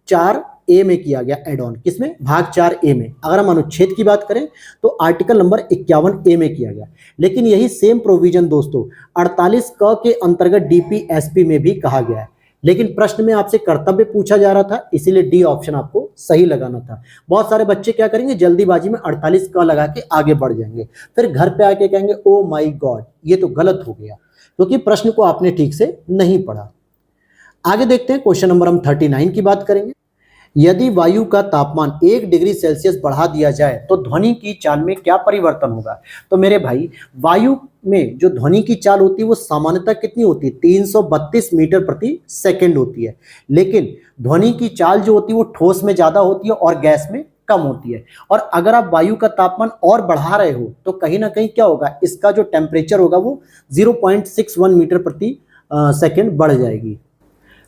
4A में किया गया एड ऑन। किसमें? भाग 4A में। अगर हम अनुच्छेद की बात करें तो आर्टिकल नंबर 51A में किया गया। लेकिन यही सेम प्रोविजन दोस्तों 48 क के अंतर्गत DPSP में भी कहा गया है। लेकिन प्रश्न में आपसे कर्तव्य पूछा जा रहा था, इसीलिए डी ऑप्शन आपको सही लगाना था। बहुत सारे बच्चे क्या करेंगे, जल्दीबाजी में 48 क लगा के आगे बढ़ जाएंगे, फिर घर पे आके कहेंगे ओ माय गॉड ये तो गलत हो गया, क्योंकि प्रश्न को आपने ठीक से नहीं पढ़ा। आगे देखते हैं, क्वेश्चन नंबर हम 39 की बात करेंगे। यदि वायु का तापमान 1 डिग्री सेल्सियस बढ़ा दिया जाए तो ध्वनि की चाल में क्या परिवर्तन होगा? तो मेरे भाई वायु में जो ध्वनि की चाल होती है वो सामान्यतः कितनी होती है? 332 मीटर प्रति सेकंड होती है। लेकिन ध्वनि की चाल जो होती है वो ठोस में ज्यादा होती है और गैस में कम होती है। और अगर आप वायु का तापमान और बढ़ा रहे हो तो कहीं ना कहीं क्या होगा, इसका जो टेम्परेचर होगा वो 0.61 मीटर प्रति सेकंड बढ़ जाएगी।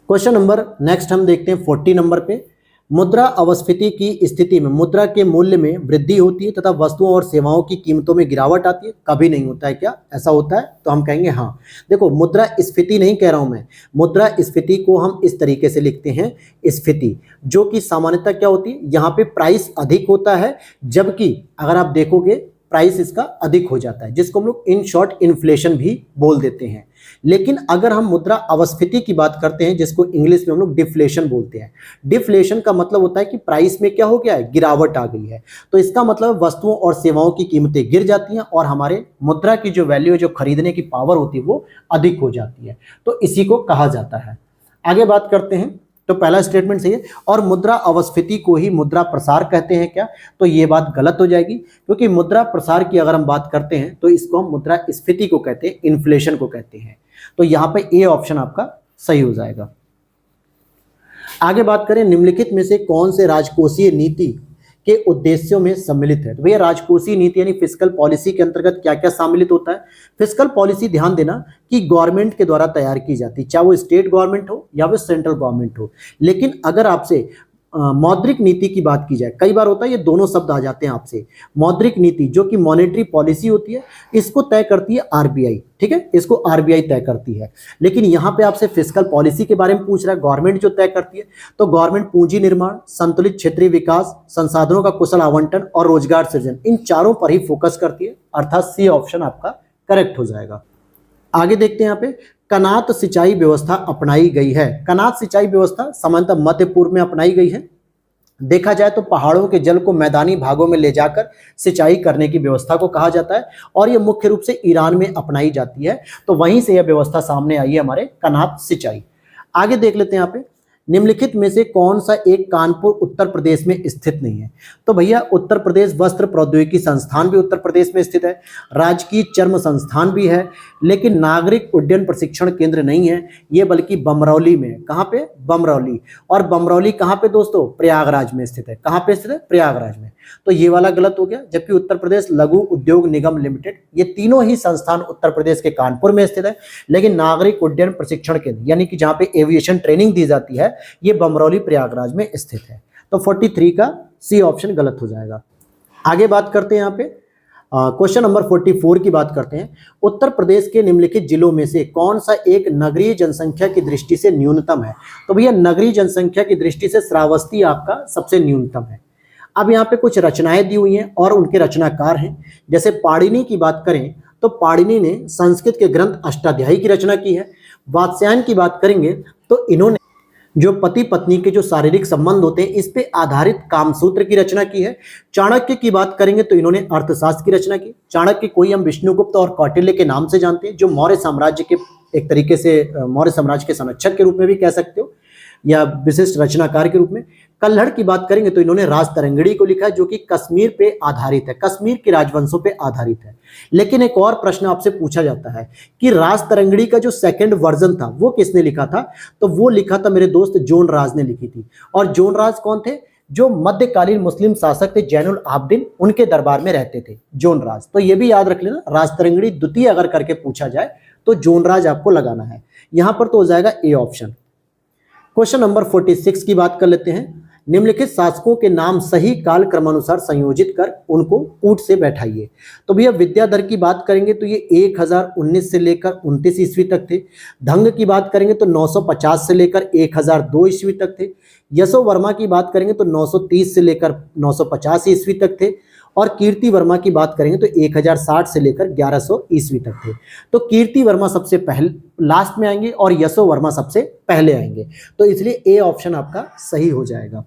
क्वेश्चन नंबर नेक्स्ट हम देखते हैं 40 नंबर पे। मुद्रा अवस्फीति की स्थिति में मुद्रा के मूल्य में वृद्धि होती है तथा वस्तुओं और सेवाओं की कीमतों में गिरावट आती है। कभी नहीं होता है क्या? ऐसा होता है? तो हम कहेंगे हाँ। देखो मुद्रा स्फीति नहीं कह रहा हूं मैं, मुद्रा स्फीति को हम इस तरीके से लिखते हैं स्फीति, जो कि सामान्यतः क्या होती है, यहाँ पे प्राइस अधिक होता है, जबकि अगर आप देखोगे प्राइस इसका अधिक हो जाता है, जिसको हम लोग इन शॉर्ट इन्फ्लेशन भी बोल देते हैं। लेकिन अगर हम मुद्रा अवस्फीति की बात करते हैं, जिसको इंग्लिश में हम लोग डिफ्लेशन बोलते हैं, डिफ्लेशन का मतलब होता है कि प्राइस में क्या हो गया है, गिरावट आ गई है। तो इसका मतलब वस्तुओं और सेवाओं की कीमतें गिर जाती हैं और हमारे मुद्रा की जो वैल्यू, जो खरीदने की पावर होती है वो अधिक हो जाती है। तो इसी को कहा जाता है। आगे बात करते हैं, तो पहला स्टेटमेंट सही है। और मुद्रा अवस्फीति को ही मुद्रा प्रसार कहते हैं क्या? तो ये बात गलत हो जाएगी, क्योंकि मुद्रा प्रसार की अगर हम बात करते हैं तो इसको हम मुद्रा स्फीति को कहते हैं, इन्फ्लेशन को कहते हैं। तो यहाँ पे ए ऑप्शन आपका सही हो जाएगा। आगे बात करें, निम्नलिखित में से कौन से राजकोषीय नीति के उद्देश्यों में सम्मिलित है? तो भैया राजकोषीय नीति यानी फिस्कल पॉलिसी के अंतर्गत क्या क्या सम्मिलित होता है? फिस्कल पॉलिसी ध्यान देना कि गवर्नमेंट के द्वारा तैयार की जाती है, चाहे वो स्टेट गवर्नमेंट हो या वो सेंट्रल गवर्नमेंट हो। लेकिन अगर आपसे मौद्रिक नीति की बात की जाए, कई बार होता है ये दोनों शब्द आ जाते हैं आपसे। मौद्रिक नीति जो कि मॉनेटरी पॉलिसी होती है, इसको तय करती है आरबीआई, ठीक है, इसको आरबीआई तय करती है। लेकिन यहाँ पे आपसे फिस्कल पॉलिसी के बारे में पूछ रहा है, गवर्नमेंट जो तय करती है, तो गवर्नमेंट पूंजी निर्माण, संतुलित क्षेत्रीय विकास, संसाधनों का कुशल आवंटन और रोजगार सृजन, इन चारों पर ही फोकस करती है। अर्थात सी ऑप्शन आपका करेक्ट हो जाएगा। आगे देखते हैं, यहाँ पे कनात सिंचाई व्यवस्था अपनाई गई है। कनात सिंचाई व्यवस्था सामान्यतः मध्य पूर्व में अपनाई गई है। देखा जाए तो पहाड़ों के जल को मैदानी भागों में ले जाकर सिंचाई करने की व्यवस्था को कहा जाता है, और यह मुख्य रूप से ईरान में अपनाई जाती है। तो वहीं से यह व्यवस्था सामने आई है, हमारे कनात सिंचाई। आगे देख लेते हैं, यहाँ पे निम्नलिखित में से कौन सा एक कानपुर उत्तर प्रदेश में स्थित नहीं है? तो भैया उत्तर प्रदेश वस्त्र प्रौद्योगिकी संस्थान भी उत्तर प्रदेश में स्थित है, राजकीय चर्म संस्थान भी है, लेकिन नागरिक उड्डयन प्रशिक्षण केंद्र नहीं है ये, बल्कि बमरौली में। कहाँ पे? बमरौली। और बमरौली कहाँ पे दोस्तों? प्रयागराज में स्थित है। कहाँ पे स्थित है? प्रयागराज में। तो ये वाला गलत हो गया। जबकि उत्तर प्रदेश लघु उद्योग निगम लिमिटेड, ये तीनों ही संस्थान उत्तर प्रदेश के कानपुर में स्थित है, लेकिन नागरिक उड्डयन प्रशिक्षण केंद्र यानी कि जहां पे एविएशन ट्रेनिंग दी जाती है ये बमरौली प्रयागराज में स्थित है। तो 43 का सी ऑप्शन गलत हो जाएगा। आगे बात करते हैं यहाँ पे क्वेश्चन नंबर 44 की बात करते हैं। उत्तर प्रदेश के निम्नलिखित जिलों में से कौन सा एक नगरीय जनसंख्या की दृष्टि से न्यूनतम है? तो भैया नगरीय जनसंख्या की दृष्टि से श्रावस्ती आपका सबसे न्यूनतम है। अब यहाँ पे कुछ रचनाएं दी हुई हैं और उनके रचनाकार हैं। जैसे पाणिनि की बात करें तो पाणिनि ने संस्कृत के ग्रंथ अष्टाध्यायी की रचना की है। वात्स्यायन की बात करेंगे तो इन्होंने जो पति पत्नी के जो शारीरिक संबंध होते हैं इस पे आधारित कामसूत्र की रचना की है। चाणक्य की बात करेंगे तो इन्होंने अर्थशास्त्र की रचना की। चाणक्य कोई हम विष्णुगुप्त और कौटिल्य के नाम से जानते हैं, जो मौर्य साम्राज्य के एक तरीके से मौर्य साम्राज्य के संरक्षक के रूप में भी कह सकते हो या विशिष्ट रचनाकार के रूप में। कल्हड़ की बात करेंगे तो इन्होंने राजतरंगिणी को लिखा है, जो कि कश्मीर पे आधारित है, कश्मीर के राजवंशों पे आधारित है। लेकिन एक और प्रश्न आपसे पूछा जाता है कि राजतरंगिणी का जो सेकंड वर्जन था वो किसने लिखा था? तो वो लिखा था मेरे दोस्त जोन राज ने लिखी थी। और जोन राज कौन थे? जो मध्यकालीन मुस्लिम शासक थे जैनुल आबदीन, उनके दरबार में रहते थे जोन राज। तो ये भी याद रख लेना, राजतरंगिणी द्वितीय अगर करके पूछा जाए तो जोन राज आपको लगाना है। यहां पर तो हो जाएगा ए ऑप्शन। क्वेश्चन नंबर 46 की बात कर लेते हैं। निम्नलिखित शासकों के नाम सही काल क्रमानुसार संयोजित कर उनको ऊंट से बैठाइए। तो भैया विद्याधर की बात करेंगे तो ये 1019 से लेकर 29 ईस्वी तक थे। धंग की बात करेंगे तो 950 से लेकर 1002 ईस्वी तक थे। यशो वर्मा की बात करेंगे तो 930 से लेकर 950 ईस्वी तक थे। और कीर्ति वर्मा की बात करेंगे तो 1060 से लेकर 1100 ईस्वी तक थे। तो कीर्ति वर्मा सबसे पहले लास्ट में आएंगे और यशो वर्मा सबसे पहले आएंगे, तो इसलिए ए ऑप्शन आपका सही हो जाएगा।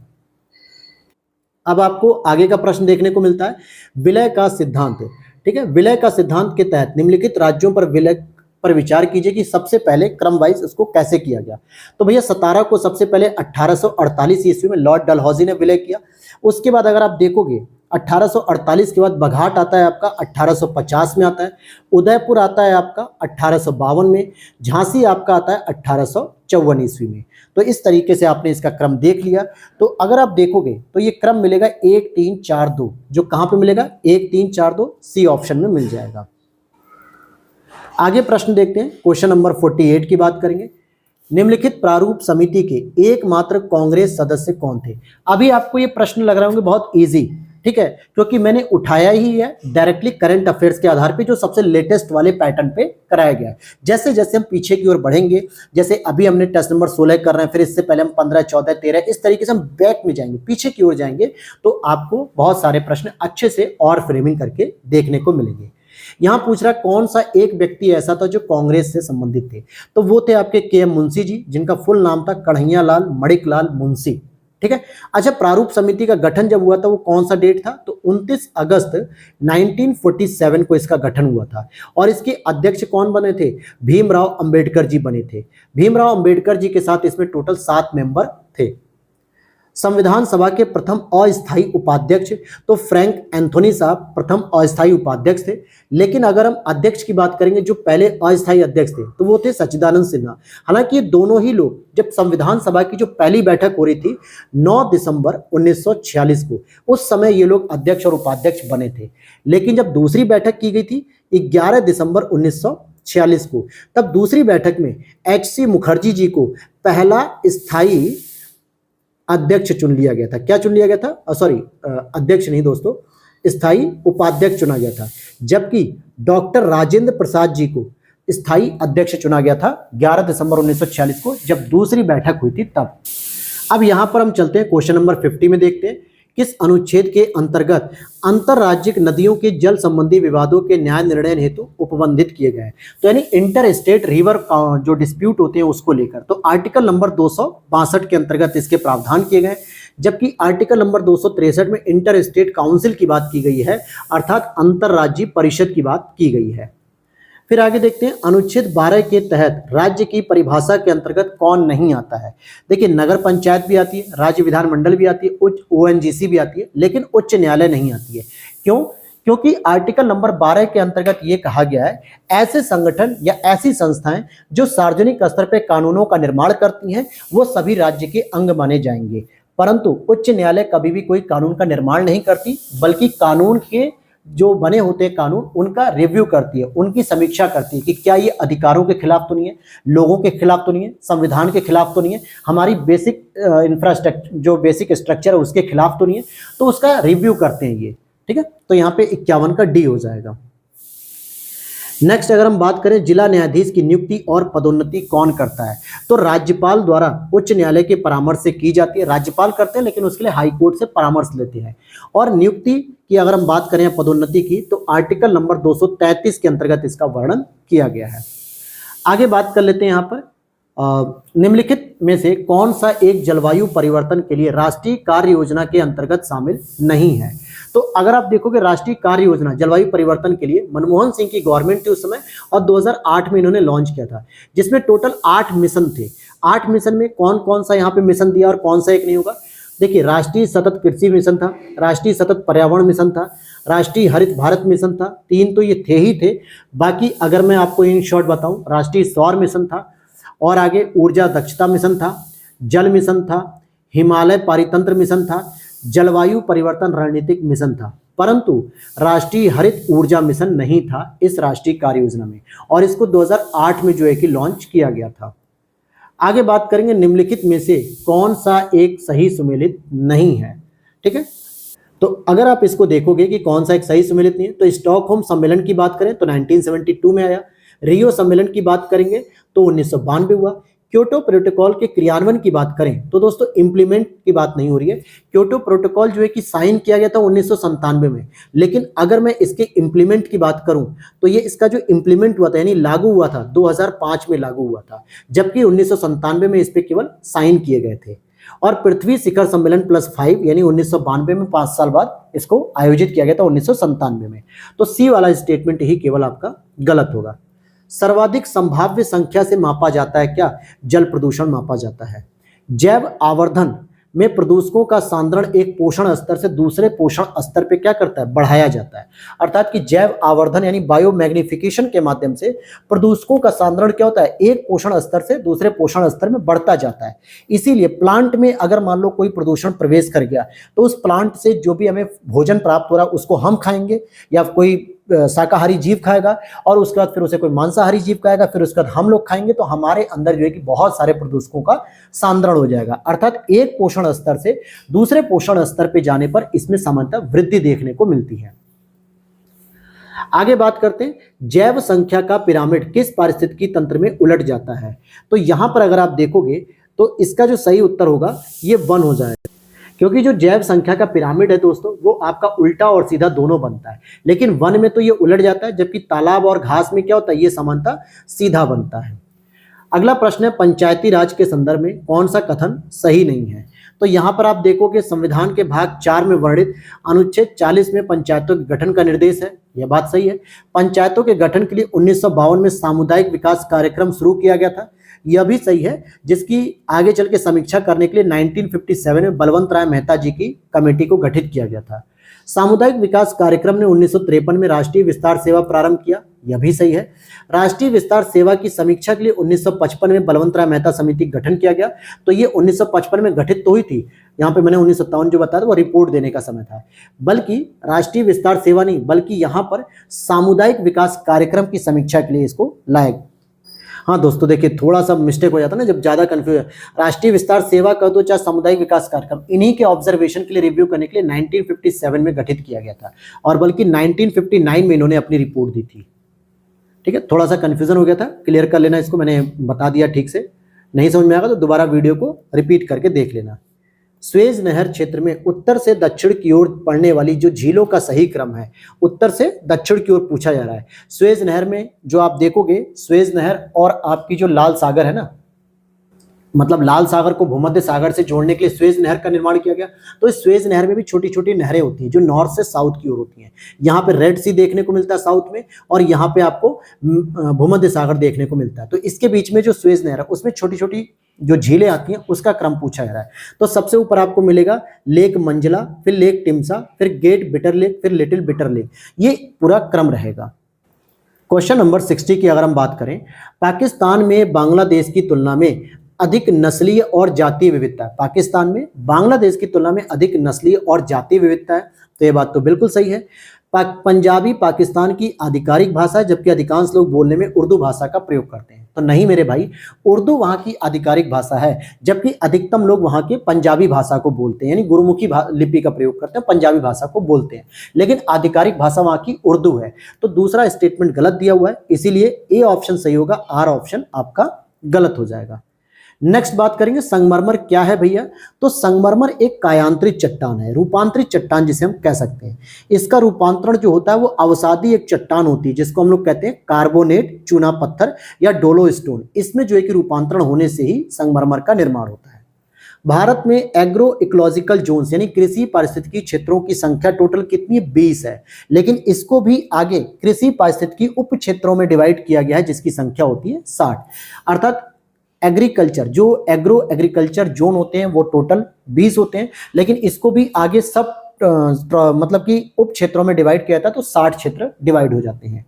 अब आपको आगे का प्रश्न देखने को मिलता है विलय का सिद्धांत। ठीक है, विलय का सिद्धांत के तहत निम्नलिखित राज्यों पर विलय पर विचार कीजिए कि सबसे पहले क्रम वाइज इसको कैसे किया गया। तो भैया सतारा को सबसे पहले 1848 ईस्वी में लॉर्ड डलहौजी ने विलय किया। उसके बाद अगर आप देखोगे 1848 के बाद बघाट आता है आपका 1850 में आता है। उदयपुर आता है आपका 1852 में। झांसी आपका आता है 1854 ईस्वी में। तो इस तरीके से आपने इसका क्रम देख लिया। तो अगर आप देखोगे तो ये क्रम मिलेगा 1 3 4 2, जो कहां पे मिलेगा 1 3 4 2 सी ऑप्शन में मिल जाएगा। आगे प्रश्न देखते हैं। क्वेश्चन नंबर 48 की बात करेंगे। निम्नलिखित प्रारूप समिति के एकमात्र कांग्रेस सदस्य कौन थे? अभी आपको ये प्रश्न लग रहा होंगे बहुत इजी, ठीक है, क्योंकि मैंने उठाया ही है डायरेक्टली करंट अफेयर्स के आधार पे, जो सबसे लेटेस्ट वाले पैटर्न पे कराया गया है। जैसे जैसे हम पीछे की ओर बढ़ेंगे, जैसे अभी हमने टेस्ट नंबर 16 कर रहे हैं, फिर इससे पहले हम 15 14 13 इस तरीके से हम बैक में जाएंगे, पीछे की ओर जाएंगे, तो आपको बहुत सारे प्रश्न अच्छे से और फ्रेमिंग करके देखने को मिलेंगे। यहां पूछ रहा कौन सा एक व्यक्ति ऐसा था जो कांग्रेस से संबंधित थे? तो वो थे आपके के.एम. मुंशी जी, जिनका फुल नाम था कन्हैया लाल मणिक लाल मुंशी। ठीक है। अच्छा, प्रारूप समिति का गठन जब हुआ था वो कौन सा डेट था? तो 29 अगस्त 1947 को इसका गठन हुआ था। और इसके अध्यक्ष कौन बने थे? भीमराव अंबेडकर जी बने थे। भीमराव अंबेडकर जी के साथ इसमें टोटल 7 मेंबर थे। संविधान सभा के प्रथम अस्थायी उपाध्यक्ष तो फ्रैंक एंथोनी साहब प्रथम अस्थायी उपाध्यक्ष थे। लेकिन अगर हम अध्यक्ष की बात करेंगे, जो पहले अस्थायी अध्यक्ष थे तो वो थे सच्चिदानंद सिन्हा। हालांकि ये दोनों ही लोग, जब संविधान सभा की जो पहली बैठक हो रही थी 9 दिसंबर 1946 को, उस समय ये लोग अध्यक्ष और उपाध्यक्ष बने थे। लेकिन जब दूसरी बैठक की गई थी 11 दिसंबर 1946 को, तब दूसरी बैठक में एच.सी. मुखर्जी जी को पहला स्थायी अध्यक्ष चुन लिया गया था। क्या चुन लिया गया था? अध्यक्ष नहीं दोस्तों, स्थायी उपाध्यक्ष चुना गया था। जबकि डॉक्टर राजेंद्र प्रसाद जी को स्थायी अध्यक्ष चुना गया था 11 दिसंबर 1946 को, जब दूसरी बैठक हुई थी तब। अब यहां पर हम चलते हैं क्वेश्चन नंबर 50 में, देखते हैं किस अनुच्छेद के अंतर्गत अंतरराज्यिक नदियों के जल संबंधी विवादों के न्याय निर्णय हेतु उपबंधित किए गए हैं। तो यानी इंटर स्टेट रिवर जो डिस्प्यूट होते हैं उसको लेकर, तो आर्टिकल नंबर 262 के अंतर्गत इसके प्रावधान किए गए। जबकि आर्टिकल नंबर 263 में इंटर स्टेट काउंसिल की बात की गई है, अर्थात अंतरराज्यीय परिषद की बात की गई है। फिर आगे देखते हैं अनुच्छेद 12 के तहत राज्य की परिभाषा के अंतर्गत कौन नहीं आता है। देखिए, नगर पंचायत भी आती है, राज्य विधानमंडल भी आती है, उच्च ONGC भी आती है, लेकिन उच्च न्यायालय नहीं आती है। क्यों? क्योंकि आर्टिकल नंबर 12 के अंतर्गत ये कहा गया है ऐसे संगठन या ऐसी संस्थाएं जो सार्वजनिक स्तर पर कानूनों का निर्माण करती हैं वो सभी राज्य के अंग माने जाएंगे। परंतु उच्च न्यायालय कभी भी कोई कानून का निर्माण नहीं करती, बल्कि कानून के जो बने होते हैं कानून उनका रिव्यू करती है, उनकी समीक्षा करती है कि क्या ये अधिकारों के खिलाफ तो नहीं है, लोगों के खिलाफ तो नहीं है, संविधान के खिलाफ तो नहीं है, हमारी बेसिक इंफ्रास्ट्रक्चर जो बेसिक स्ट्रक्चर है उसके खिलाफ तो नहीं है, तो उसका रिव्यू करते हैं ये। ठीक है, तो यहाँ पे 51 का डी हो जाएगा। नेक्स्ट अगर हम बात करें जिला न्यायाधीश की नियुक्ति और पदोन्नति कौन करता है, तो राज्यपाल द्वारा उच्च न्यायालय के परामर्श से की जाती है। राज्यपाल करते हैं लेकिन उसके लिए हाई कोर्ट से परामर्श लेते हैं। और नियुक्ति की अगर हम बात करें पदोन्नति की, तो आर्टिकल नंबर 233 के अंतर्गत इसका वर्णन किया गया है। आगे बात कर लेते हैं यहाँ पर निम्नलिखित में से कौन सा एक जलवायु परिवर्तन के लिए राष्ट्रीय कार्य योजना के अंतर्गत शामिल नहीं है। तो अगर आप देखोगे राष्ट्रीय कार्य योजना जलवायु परिवर्तन के लिए मनमोहन सिंह की गवर्नमेंट थी उस समय, और 2008 में इन्होंने लॉन्च किया था, जिसमें टोटल 8 मिशन थे। 8 मिशन में कौन कौन सा यहाँ पे मिशन दिया और कौन सा एक नहीं होगा। देखिए, राष्ट्रीय सतत कृषि मिशन था, राष्ट्रीय सतत पर्यावरण मिशन था, राष्ट्रीय हरित भारत मिशन था, 3 तो ये थे ही थे। बाकी अगर मैं आपको इन शॉर्ट बताऊं, राष्ट्रीय सौर मिशन था, और आगे ऊर्जा दक्षता मिशन था, जल मिशन था, हिमालय पारितंत्र मिशन था, जलवायु परिवर्तन रणनीतिक मिशन था, परंतु राष्ट्रीय हरित ऊर्जा मिशन नहीं था इस राष्ट्रीय कार्य योजना में, और इसको 2008 में जो है कि लॉन्च किया गया था। आगे बात करेंगे निम्नलिखित में से कौन सा एक सही सुमेलित नहीं है। ठीक है, तो अगर आप इसको देखोगे कि कौन सा एक सही सुमेलित नहीं है, तो स्टॉकहोम सम्मेलन की बात करें तो 1972 में आया, रियो सम्मेलन की बात करेंगे तो 1992 हुआ, क्योटो प्रोटोकॉल के क्रियान्वयन की बात करें तो दोस्तों इंप्लीमेंट की बात नहीं हो रही है। क्योटो प्रोटोकॉल जो है कि साइन किया गया था 1997 में, लेकिन अगर मैं इसके इंप्लीमेंट की बात करूं तो ये इसका जो इंप्लीमेंट हुआ था यानी लागू हुआ था 2005 में लागू हुआ था, जबकि 1997 में इस पे केवल साइन किए गए थे। और पृथ्वी शिखर सम्मेलन +5 यानी 1992 में 5 साल बाद इसको आयोजित किया गया था 1997 में। तो सी वाला स्टेटमेंट ही केवल आपका गलत होगा। सर्वाधिक संभाव्य संख्या से मापा जाता है क्या, जल प्रदूषण मापा जाता है। जैव आवर्धन में प्रदूषकों का सांद्रण एक पोषण स्तर से दूसरे पोषण स्तर पे क्या करता है, बढ़ाया जाता है। अर्थात कि जैव आवर्धन यानी बायो मैग्निफिकेशन के माध्यम से प्रदूषकों का सांद्रण क्या होता है, एक पोषण स्तर से दूसरे पोषण स्तर में बढ़ता जाता है। इसीलिए प्लांट में अगर मान लो कोई प्रदूषण प्रवेश कर गया तो उस प्लांट से जो भी हमें भोजन प्राप्त हो रहा है उसको हम खाएंगे, या कोई शाकाहारी जीव खाएगा, और उसके बाद फिर उसे कोई मांसाहारी जीव खाएगा, फिर उसके बाद हम लोग खाएंगे, तो हमारे अंदर जो है कि बहुत सारे प्रदूषकों का सांद्रण हो जाएगा। अर्थात एक पोषण स्तर से दूसरे पोषण स्तर पे जाने पर इसमें सामान्यतः वृद्धि देखने को मिलती है। आगे बात करते हैं जैव संख्या का पिरामिड किस पारिस्थितिकी तंत्र में उलट जाता है। तो यहां पर अगर आप देखोगे तो इसका जो सही उत्तर होगा ये 1 हो जाएगा, क्योंकि जो जैव संख्या का पिरामिड है दोस्तों वो आपका उल्टा और सीधा दोनों बनता है, लेकिन वन में तो ये उलट जाता है, जबकि तालाब और घास में क्या होता है, ये सामान्यतः सीधा बनता है। अगला प्रश्न है पंचायती राज के संदर्भ में कौन सा कथन सही नहीं है। तो यहाँ पर आप देखोगे संविधान के भाग 4 में वर्णित अनुच्छेद 40 में पंचायतों के गठन का निर्देश है, यह बात सही है। पंचायतों के गठन के लिए 1952 में सामुदायिक विकास कार्यक्रम शुरू किया गया था, यह भी सही है, जिसकी आगे चल के समीक्षा करने के लिए 1957 में बलवंत राय मेहता जी की कमेटी को गठित किया गया था। सामुदायिक विकास कार्यक्रम ने 1953 में राष्ट्रीय विस्तार सेवा प्रारंभ किया, यह भी सही है। राष्ट्रीय विस्तार सेवा की समीक्षा के लिए 1955 में बलवंत राय मेहता समिति गठन किया गया, तो ये 1955 में गठित तो हुई थी, यहाँ पे मैंने 1957 जो बताया था वो रिपोर्ट देने का समय था, बल्कि राष्ट्रीय विस्तार सेवा नहीं बल्कि यहाँ पर सामुदायिक विकास कार्यक्रम की समीक्षा के लिए इसको लाया। हाँ दोस्तों देखिए थोड़ा सा मिस्टेक हो जाता है ना जब ज्यादा कंफ्यूज। राष्ट्रीय विस्तार सेवा का तो चाहे सामुदायिक विकास कार्यक्रम, इन्हीं के ऑब्जर्वेशन के लिए रिव्यू करने के लिए 1957 में गठित किया गया था, और बल्कि 1959 में इन्होंने अपनी रिपोर्ट दी थी। ठीक है, थोड़ा सा कंफ्यूजन हो गया था, क्लियर कर लेना इसको, मैंने बता दिया ठीक से। नहीं समझ में आएगा तो दोबारा वीडियो को रिपीट करके देख लेना। स्वेज नहर क्षेत्र में उत्तर से दक्षिण की ओर पड़ने वाली जो झीलों का सही क्रम है, उत्तर से दक्षिण की ओर पूछा जा रहा है। स्वेज नहर में जो आप देखोगे, स्वेज नहर और आपकी जो लाल सागर है ना, मतलब लाल सागर को भूमध्य सागर से जोड़ने के लिए स्वेज नहर का निर्माण किया गया। तो इस स्वेज नहर में भी छोटी छोटी नहरें होती हैं जो नॉर्थ से साउथ की ओर होती हैं। यहाँ पे रेड सी देखने को मिलता है साउथ में, और यहाँ पे आपको भूमध्य सागर देखने को मिलता है। तो इसके बीच में जो स्वेज नहर है उसमें छोटी छोटी जो झीलें आती हैं उसका क्रम पूछा जा रहा है। तो सबसे ऊपर आपको मिलेगा लेक मंजला, फिर लेक टिम्सा, फिर गेट बिटर लेक, फिर लिटिल बिटर लेक, ये पूरा क्रम रहेगा। क्वेश्चन नंबर 60 की अगर हम बात करें, पाकिस्तान में बांग्लादेश की तुलना में अधिक नस्लीय और जातीय विविधता है। पाकिस्तान में बांग्लादेश की तुलना में अधिक नस्लीय और जातीय विविधता है, तो ये बात तो बिल्कुल सही है। पंजाबी पाकिस्तान की आधिकारिक भाषा है, जबकि अधिकांश लोग बोलने में उर्दू भाषा का प्रयोग करते हैं। तो नहीं मेरे भाई, उर्दू वहां की आधिकारिक भाषा है, जबकि अधिकतम लोग वहां के पंजाबी भाषा को बोलते हैं, यानी गुरुमुखी लिपि का प्रयोग करते हैं, पंजाबी भाषा को बोलते हैं, लेकिन आधिकारिक भाषा वहां की उर्दू है। तो दूसरा स्टेटमेंट गलत दिया हुआ है, इसीलिए ए ऑप्शन सही होगा, आर ऑप्शन आपका गलत हो जाएगा। नेक्स्ट बात करेंगे संगमरमर क्या है भैया। तो संगमरमर एक कायांतरित चट्टान है, रूपांतरित चट्टान जिसे हम कह सकते हैं। इसका रूपांतरण जो होता है वो अवसादी एक चट्टान होती है, जिसको हम लोग कहते हैं कार्बोनेट, चूना पत्थर या डोलो स्टोन। इसमें जो है कि रूपांतरण होने से ही संगमरमर का निर्माण होता है। भारत में एग्रो इकोलॉजिकल जोन्स यानी कृषि पारिस्थितिकी क्षेत्रों की संख्या टोटल कितनी, 20 है, लेकिन इसको भी आगे कृषि पारिस्थितिकी उप क्षेत्रों में डिवाइड किया गया है, जिसकी संख्या होती है 60। अर्थात एग्रीकल्चर जो एग्रीकल्चर जोन होते हैं वो टोटल 20 होते हैं, लेकिन इसको भी आगे सब मतलब कि उप क्षेत्रों में डिवाइड किया था, तो 60 क्षेत्र डिवाइड हो जाते हैं।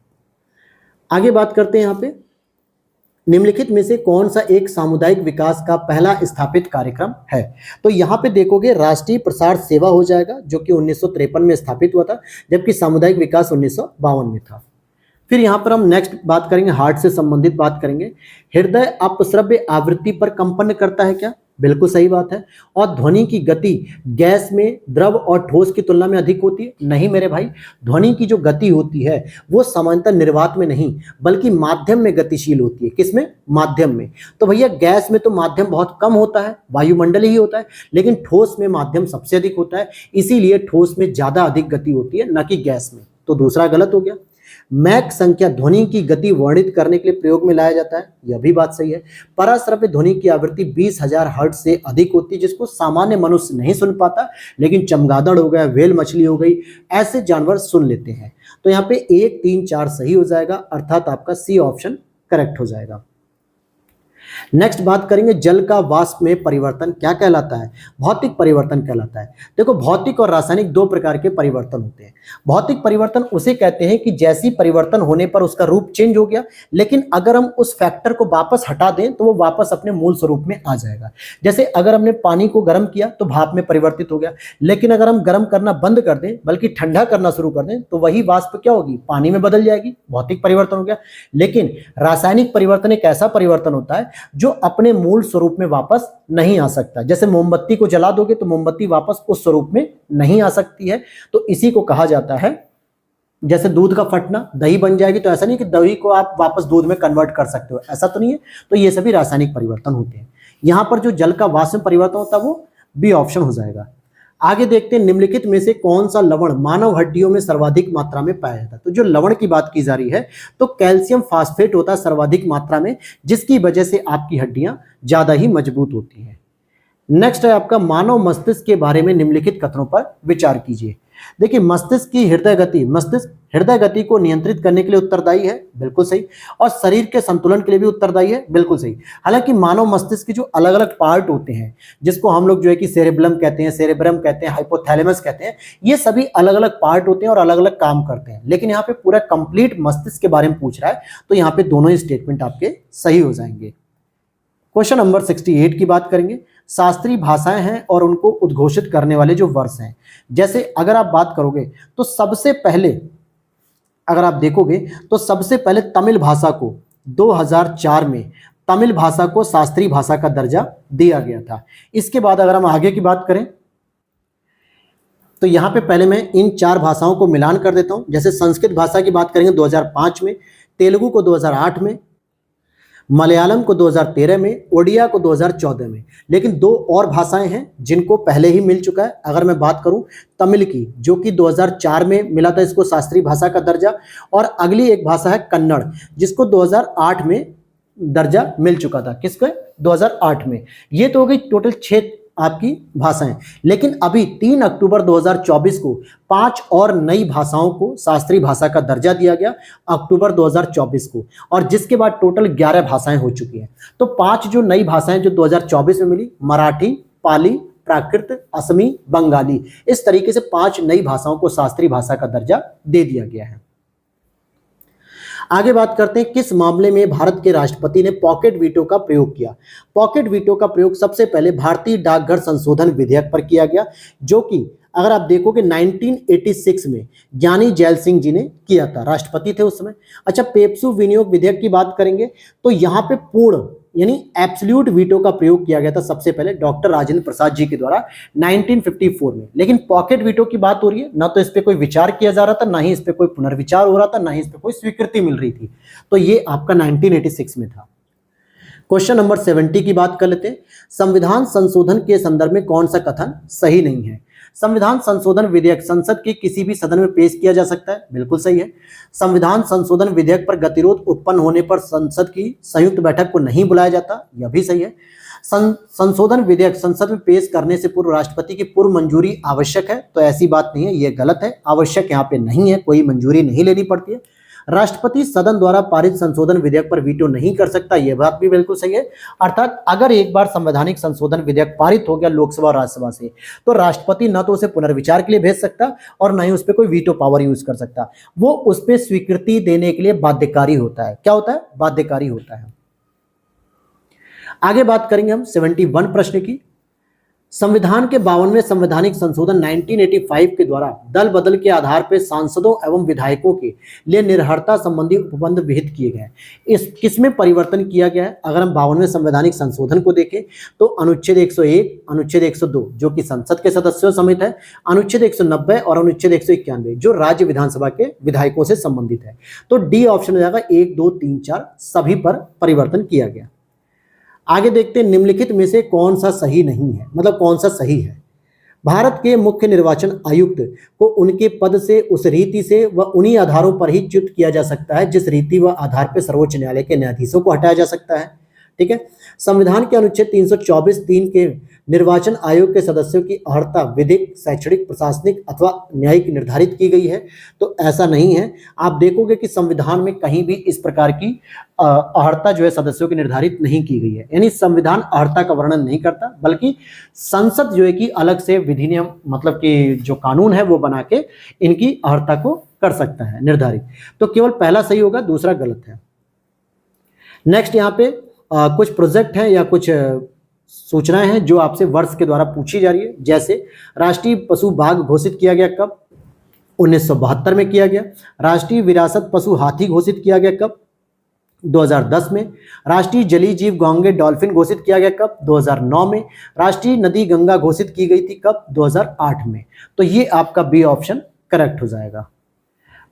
आगे बात करते हैं, यहाँ पे निम्नलिखित में से कौन सा एक सामुदायिक विकास का पहला स्थापित कार्यक्रम है। तो यहाँ पे देखोगे राष्ट्रीय प्रसार सेवा हो जाएगा, जो कि 1953 में स्थापित हुआ था, जबकि सामुदायिक विकास 1952 में था। फिर यहाँ पर हम नेक्स्ट बात करेंगे, हार्ट से संबंधित बात करेंगे। हृदय अपस्रव्य आवृत्ति पर कंपन करता है क्या, बिल्कुल सही बात है। और ध्वनि की गति गैस में, द्रव और ठोस की तुलना में अधिक होती है, नहीं मेरे भाई। ध्वनि की जो गति होती है वो सामान्यतः निर्वात में नहीं बल्कि माध्यम में गतिशील होती है। किसमें, माध्यम में। तो भैया गैस में तो माध्यम बहुत कम होता है, वायुमंडल ही होता है, लेकिन ठोस में माध्यम सबसे अधिक होता है, इसीलिए ठोस में ज्यादा अधिक गति होती है, न कि गैस में। तो दूसरा गलत हो गया। मैक संख्या ध्वनि की गति वर्णित करने के लिए प्रयोग में लाया जाता है, यह भी बात सही है। पराश्रव्य ध्वनि की आवृत्ति 20,000 हर्ट्ज से अधिक होती है, जिसको सामान्य मनुष्य नहीं सुन पाता, लेकिन चमगादड़ हो गया, व्हेल मछली हो गई, ऐसे जानवर सुन लेते हैं। तो यहाँ पे 1, 3, 4 सही हो जाएगा, अर्थात आपका सी ऑप्शन करेक्ट हो जाएगा। नेक्स्ट बात करेंगे, जल का वाष्प में परिवर्तन क्या कहलाता है, भौतिक परिवर्तन कहलाता है। देखो भौतिक और रासायनिक दो प्रकार के परिवर्तन होते हैं। भौतिक परिवर्तन उसे कहते हैं कि जैसी परिवर्तन होने पर उसका रूप चेंज हो गया, लेकिन अगर हम उस फैक्टर को वापस हटा दें तो वो वापस अपने मूल स्वरूप में आ जाएगा। जैसे अगर हमने पानी को गर्म किया तो भाप में परिवर्तित हो गया, लेकिन अगर हम गर्म करना बंद कर दें बल्कि ठंडा करना शुरू कर दें तो वही वाष्प क्या होगी, पानी में बदल जाएगी, भौतिक परिवर्तन हो गया। लेकिन रासायनिक परिवर्तन एक ऐसा परिवर्तन होता है जो अपने मूल स्वरूप में वापस नहीं आ सकता। जैसे मोमबत्ती को जला दोगे तो मोमबत्ती वापस उस स्वरूप में नहीं आ सकती है, तो इसी को कहा जाता है, जैसे दूध का फटना, दही बन जाएगी तो ऐसा नहीं कि दही को आप वापस दूध में कन्वर्ट कर सकते हो, ऐसा तो नहीं है। तो ये सभी रासायनिक परिवर्तन होते हैं। यहां पर जो जल का वाष्प में परिवर्तन होता है वो बी ऑप्शन हो जाएगा। आगे देखते हैं, निम्नलिखित में से कौन सा लवण मानव हड्डियों में सर्वाधिक मात्रा में पाया जाता है। तो जो लवण की बात की जा रही है तो कैल्शियम फास्फेट होता है सर्वाधिक मात्रा में, जिसकी वजह से आपकी हड्डियां ज्यादा ही मजबूत होती हैं। नेक्स्ट है आपका, मानव मस्तिष्क के बारे में निम्नलिखित कथनों पर विचार कीजिए। देखिए मस्तिष्क की हृदय गति, मस्तिष्क हृदय गति को नियंत्रित करने के लिए उत्तरदायी है, बिल्कुल सही। और शरीर के संतुलन के लिए भी उत्तरदायी है, बिल्कुल सही। हालांकि मानव मस्तिष्क के जो अलग अलग पार्ट होते हैं, जिसको हम लोग जो है कि सेरेब्रम कहते हैं, सेरेब्रम कहते हैं, हाइपोथैलेमस कहते हैं, ये सभी अलग अलग पार्ट होते हैं और अलग अलग काम करते हैं। लेकिन यहाँ पे पूरा कंप्लीट मस्तिष्क के बारे में पूछ रहा है, तो यहाँ पे दोनों ही स्टेटमेंट आपके सही हो जाएंगे। क्वेश्चन नंबर 68 की बात करेंगे। शास्त्रीय भाषाएं हैं और उनको उद्घोषित करने वाले जो वर्ष हैं, जैसे अगर आप बात करोगे तो सबसे पहले, अगर आप देखोगे तो सबसे पहले तमिल भाषा को 2004 में तमिल भाषा को शास्त्रीय भाषा का दर्जा दिया गया था। इसके बाद अगर हम आगे की बात करें तो यहाँ पे पहले मैं इन 4 भाषाओं को मिलान कर देता हूँ। जैसे संस्कृत भाषा की बात करेंगे 2005 में, तेलुगु को 2008 में, मलयालम को 2013 में, ओडिया को 2014 में। लेकिन 2 और भाषाएं हैं जिनको पहले ही मिल चुका है। अगर मैं बात करूं तमिल की, जो कि 2004 में मिला था इसको शास्त्रीय भाषा का दर्जा, और अगली एक भाषा है कन्नड़, जिसको 2008 में दर्जा मिल चुका था। किसको, 2008 में। ये तो हो गई टोटल 6 आपकी भाषाएं। लेकिन अभी 3 अक्टूबर 2024 को 5 और नई भाषाओं को शास्त्रीय भाषा का दर्जा दिया गया, अक्टूबर 2024 को, और जिसके बाद टोटल 11 भाषाएं हो चुकी हैं। तो 5 जो नई भाषाएं जो 2024 में मिली, मराठी, पाली, प्राकृत, असमी, बंगाली, इस तरीके से 5 नई भाषाओं को शास्त्रीय भाषा का दर्जा दे दिया गया है। आगे बात करते हैं किस मामले में भारत के राष्ट्रपति ने पॉकेट वीटो का प्रयोग किया। पॉकेट वीटो का प्रयोग सबसे पहले भारतीय डाकघर संशोधन विधेयक पर किया गया, जो कि अगर आप देखोगे 1986 में ज्ञानी जैल सिंह जी ने किया था, राष्ट्रपति थे उस समय। अच्छा, पेप्सू विनियोग विधेयक की बात करेंगे तो यहाँ पे पूर्ण यानी एब्सोल्यूट वीटो का प्रयोग किया गया था सबसे पहले डॉक्टर राजेंद्र प्रसाद जी के द्वारा 1954 में। लेकिन पॉकेट वीटो की बात हो रही है, ना तो इस पे कोई विचार किया जा रहा था, ना ही इस पे कोई पुनर्विचार हो रहा था, ना ही इस पे कोई स्वीकृति मिल रही थी। तो ये आपका 1986 में था। क्वेश्चन नंबर 70 की बात कर लेते हैं। संविधान संशोधन के संदर्भ में कौन सा कथन सही नहीं है। संविधान संशोधन विधेयक संसद के किसी भी सदन में पेश किया जा सकता है, बिल्कुल सही है। संविधान संशोधन विधेयक पर गतिरोध उत्पन्न होने पर संसद की संयुक्त बैठक को नहीं बुलाया जाता, यह भी सही है। संशोधन विधेयक संसद में पेश करने से पूर्व राष्ट्रपति की पूर्व मंजूरी आवश्यक है, तो ऐसी बात नहीं है, यह गलत है। आवश्यक यहाँ पे नहीं है, कोई मंजूरी नहीं लेनी पड़ती है। राष्ट्रपति सदन द्वारा पारित संशोधन विधेयक पर वीटो नहीं कर सकता, यह बात भी बिल्कुल सही है। अर्थात अगर एक बार संवैधानिक संशोधन विधेयक पारित हो गया लोकसभा और राज्यसभा से, तो राष्ट्रपति न तो उसे पुनर्विचार के लिए भेज सकता और न ही उस पर कोई वीटो पावर यूज कर सकता। वो उस पर स्वीकृति देने के लिए बाध्यकारी होता है। क्या होता है? बाध्यकारी होता है। आगे बात करेंगे हम 71 प्रश्न की। संविधान के 52वें संवैधानिक संशोधन 1985 के द्वारा दल बदल के आधार पर सांसदों एवं विधायकों के लिए निर्भरता संबंधी उपबंध विहित किए गए। इस किसमें परिवर्तन किया गया है? अगर हम 52वें संवैधानिक संशोधन को देखें तो अनुच्छेद 101, अनुच्छेद 102 जो कि संसद के सदस्यों समेत है, अनुच्छेद 190 और अनुच्छेद 191 जो राज्य विधानसभा के विधायकों से संबंधित है। तो डी ऑप्शन हो जाएगा, 1, 2, 3, 4 सभी पर परिवर्तन किया गया। आगे देखते हैं निम्नलिखित में से कौन सा सही नहीं है, मतलब कौन सा सही है। भारत के मुख्य निर्वाचन आयुक्त को उनके पद से उस रीति से व उन्हीं आधारों पर ही च्युत किया जा सकता है जिस रीति व आधार पर सर्वोच्च न्यायालय के न्यायाधीशों को हटाया जा सकता है। ठीक है। संविधान के अनुच्छेद 324(3) के निर्वाचन आयोग के सदस्यों की अर्हता विधिक, शैक्षणिक, प्रशासनिक अथवा न्यायिक निर्धारित की गई है, तो ऐसा नहीं है। आप देखोगे कि संविधान में कहीं भी इस प्रकार की अर्हता जो है सदस्यों की निर्धारित नहीं की गई है। यानी संविधान अर्हता का वर्णन नहीं करता, बल्कि संसद जो है कि अलग से विधि नियम मतलब कि जो कानून है वो बना के इनकी अर्हता को कर सकता है निर्धारित। तो केवल पहला सही होगा, दूसरा गलत है। नेक्स्ट यहाँ पे कुछ प्रोजेक्ट हैं या कुछ सूचनाएं हैं जो आपसे वर्ष के द्वारा पूछी जा रही है। जैसे राष्ट्रीय पशु बाघ घोषित किया गया कब? 1972 में किया गया। राष्ट्रीय विरासत पशु हाथी घोषित किया गया कब? 2010 में। राष्ट्रीय जलीय जीव घोंघे डॉल्फिन घोषित किया गया कब? 2009 में। राष्ट्रीय नदी गंगा घोषित की गई थी कब? 2008 में। तो ये आपका बी ऑप्शन करेक्ट हो जाएगा।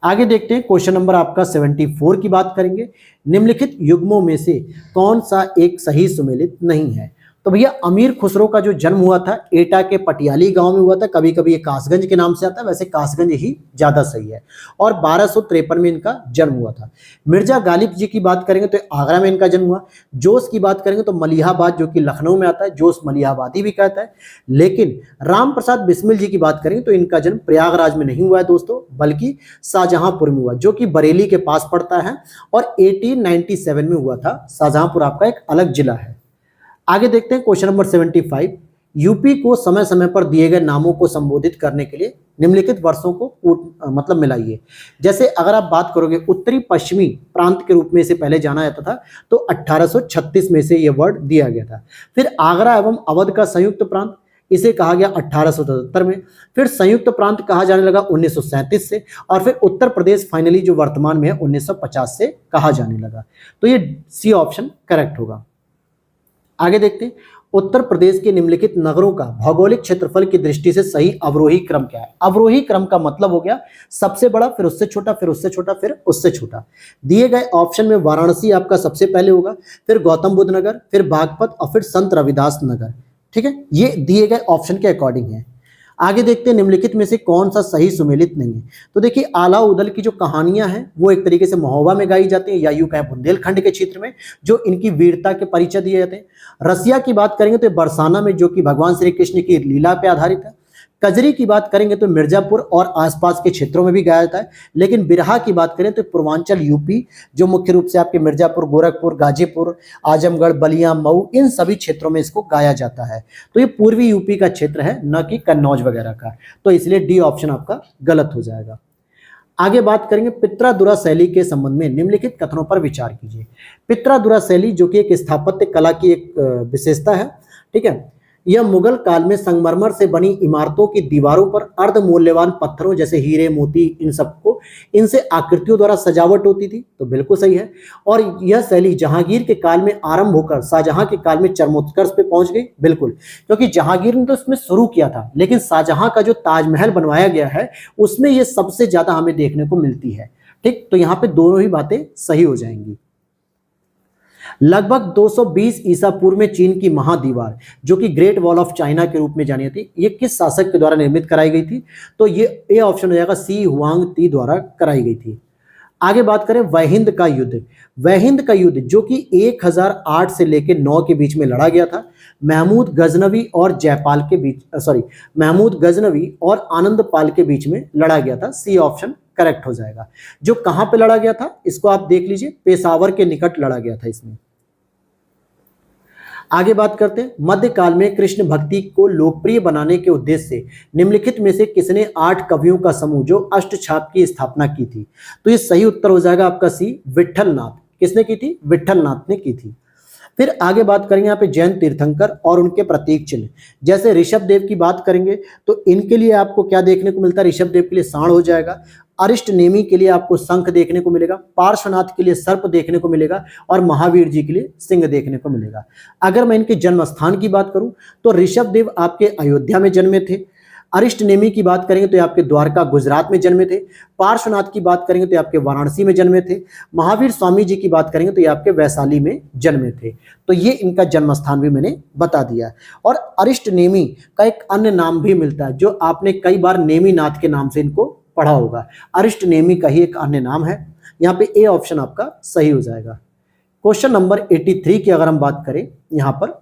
आगे देखते हैं क्वेश्चन नंबर आपका 74 की बात करेंगे। निम्नलिखित युग्मों में से कौन सा एक सही सुमेलित नहीं है? तो भैया अमीर खुसरो का जो जन्म हुआ था एटा के पटियाली गांव में हुआ था, कभी कभी ये कासगंज के नाम से आता है, वैसे कासगंज ही ज्यादा सही है, और 1253 में इनका जन्म हुआ था। मिर्जा गालिब जी की बात करेंगे तो आगरा में इनका जन्म हुआ। जोश की बात करेंगे तो मलिहाबाद जो कि लखनऊ में आता है, जोश मलिहाबादी भी कहता है। लेकिन राम प्रसाद बिस्मिल जी की बात करेंगे तो इनका जन्म प्रयागराज में नहीं हुआ है दोस्तों, बल्कि शाहजहांपुर में हुआ, जो कि बरेली के पास पड़ता है, और 1897 में हुआ था। शाहजहांपुर आपका एक अलग जिला है। आगे देखते हैं क्वेश्चन नंबर 75। यूपी को समय समय पर दिए गए नामों को संबोधित करने के लिए निम्नलिखित वर्षों को मतलब मिलाइए। जैसे अगर आप बात करोगे उत्तरी पश्चिमी प्रांत के रूप में इसे पहले जाना जाता था, तो 1836 में से यह वर्ड दिया गया था। फिर आगरा एवं अवध का संयुक्त प्रांत, इसे कहा गया 1877 में। फिर संयुक्त प्रांत कहा जाने लगा 1937 से, और फिर उत्तर प्रदेश फाइनली जो वर्तमान में है 1950 से कहा जाने लगा। तो ये सी ऑप्शन करेक्ट होगा। आगे देखते हैं उत्तर प्रदेश के निम्नलिखित नगरों का भौगोलिक क्षेत्रफल की दृष्टि से सही अवरोही क्रम क्या है? अवरोही क्रम का मतलब हो गया सबसे बड़ा, फिर उससे छोटा, फिर उससे छोटा, फिर उससे छोटा। दिए गए ऑप्शन में वाराणसी आपका सबसे पहले होगा, फिर गौतम बुद्ध नगर, फिर बागपत और फिर संत रविदास नगर। ठीक है, ये दिए गए ऑप्शन के अकॉर्डिंग है। आगे देखते हैं निम्नलिखित में से कौन सा सही सुमेलित नहीं है। तो देखिए आला उदल की जो कहानियां हैं वो एक तरीके से महोबा में गाई जाती है, या यूं कहें बुंदेलखंड के क्षेत्र में, जो इनकी वीरता के परिचय दिए जाते हैं। रसिया की बात करेंगे तो बरसाना में, जो कि भगवान श्री कृष्ण की लीला पे आधारित है। कजरी की बात करेंगे तो मिर्जापुर और आसपास के क्षेत्रों में भी गाया जाता है। लेकिन बिरहा की बात करें तो पूर्वांचल यूपी, जो मुख्य रूप से आपके मिर्जापुर, गोरखपुर, गाजीपुर, आजमगढ़, बलिया, मऊ, इन सभी क्षेत्रों में इसको गाया जाता है। तो ये पूर्वी यूपी का क्षेत्र है, न कि कन्नौज वगैरह का। तो इसलिए डी ऑप्शन आपका गलत हो जाएगा। आगे बात करेंगे पित्रादुरा शैली के संबंध में निम्नलिखित कथनों पर विचार कीजिए। पित्रादुरा शैली जो कि एक स्थापत्य कला की एक विशेषता है, ठीक है। यह मुगल काल में संगमरमर से बनी इमारतों की दीवारों पर अर्ध मूल्यवान पत्थरों जैसे हीरे मोती इन सबको इनसे आकृतियों द्वारा सजावट होती थी, तो बिल्कुल सही है। और यह शैली जहांगीर के काल में आरंभ होकर शाहजहां के काल में चरमोत्कर्ष पे पहुंच गई, बिल्कुल, क्योंकि जहांगीर ने तो इसमें शुरू किया था, लेकिन शाहजहां का जो ताजमहल बनवाया गया है उसमें यह सबसे ज्यादा हमें देखने को मिलती है, ठीक। तो यहां पे दोनों ही बातें सही हो जाएंगी। लगभग 220 ईसा पूर्व में चीन की महादीवार जो कि ग्रेट वॉल ऑफ चाइना के रूप में जानी जाती है, ये किस शासक के द्वारा निर्मित कराई गई थी? तो ये ऑप्शन हो जाएगा सी हुआंग-ती द्वारा कराई गई थी। आगे बात करें वहिंद का युद्ध। वहिंद का युद्ध जो कि 1008 से लेकर 9 के बीच में लड़ा गया था, महमूद गजनवी और जयपाल के बीच, महमूद गजनवी और आनंदपाल के बीच में लड़ा गया था। सी ऑप्शन करेक्ट हो जाएगा। जो कहां पे लड़ा गया था इसको आप देख लीजिए, पेशावर के निकट लड़ा गया था इसमें। आगे बात करते हैं मध्यकाल में कृष्ण भक्ति को लोकप्रिय बनाने के उद्देश्य से निम्नलिखित में से किसने 8 कवियों का समूह जो अष्टछाप की स्थापना की थी? तो ये सही उत्तर हो जाएगा आपका सी, विट्ठलनाथ। किसने की थी? विट्ठलनाथ ने की थी। फिर आगे बात करेंगे यहाँ पे जैन तीर्थंकर और उनके प्रतीक चिन्ह। जैसे ऋषभ देव की बात करेंगे तो इनके लिए आपको क्या देखने को मिलता है? ऋषभ देव के लिए सांड हो जाएगा। अरिष्ट नेमी के लिए आपको शंख देखने को मिलेगा, पार्श्वनाथ के लिए सर्प देखने को मिलेगा और महावीर जी के लिए सिंह देखने को मिलेगा। अगर मैं इनके जन्म स्थान की बात करूं तो ऋषभ देव आपके अयोध्या में जन्मे थे। अरिष्ट नेमी की बात करेंगे तो आपके द्वारका गुजरात में जन्मे थे। पार्श्वनाथ की बात करेंगे तो आपके वाराणसी में जन्मे थे। महावीर स्वामी जी की बात करेंगे तो ये आपके वैशाली में जन्मे थे। तो ये इनका जन्म स्थान भी मैंने बता दिया। और अरिष्ट नेमी का एक अन्य नाम भी मिलता है जो आपने कई बार नेमीनाथ के नाम से इनको पढ़ा होगा। अरिष्ट नेमी का ही एक अन्य नाम है। यहाँ पे ए ऑप्शन आपका सही हो जाएगा। क्वेश्चन नंबर 83 की अगर हम बात करें, यहाँ पर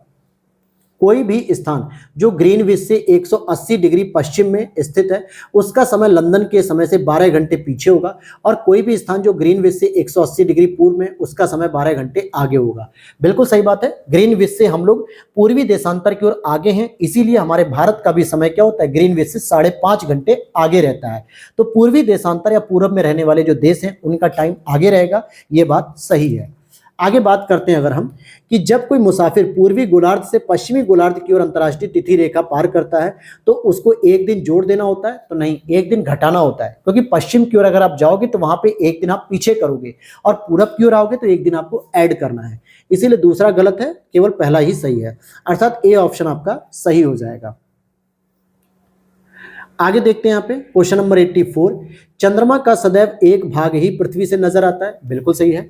कोई भी स्थान जो ग्रीनविच से 180 डिग्री पश्चिम में स्थित है उसका समय लंदन के समय से 12 घंटे पीछे होगा, और कोई भी स्थान जो ग्रीनविच से 180 डिग्री पूर्व में उसका समय 12 घंटे आगे होगा। बिल्कुल सही बात है। ग्रीनविच से हम लोग पूर्वी देशांतर की ओर आगे हैं, इसीलिए हमारे भारत का भी समय क्या होता है? ग्रीनविच से 5.5 घंटे आगे रहता है। तो पूर्वी देशांतर या पूर्व में रहने वाले जो देश हैं उनका टाइम आगे रहेगा, ये बात सही है। आगे बात करते हैं अगर हम कि जब कोई मुसाफिर पूर्वी गोलार्ध से पश्चिमी गोलार्ध की ओर अंतर्राष्ट्रीय तिथि रेखा पार करता है तो उसको एक दिन जोड़ देना होता है? तो नहीं, एक दिन घटाना होता है, क्योंकि पश्चिम की ओर अगर आप जाओगे तो वहां पे एक दिन आप पीछे करोगे और पूरब की ओर आओगे तो एक दिन आपको ऐड करना है। इसीलिए दूसरा गलत है, केवल पहला ही सही है, अर्थात ए ऑप्शन आपका सही हो जाएगा। आगे देखते हैं यहाँ पे क्वेश्चन नंबर 84, चंद्रमा का सदैव एक भाग ही पृथ्वी से नजर आता है। बिल्कुल सही है।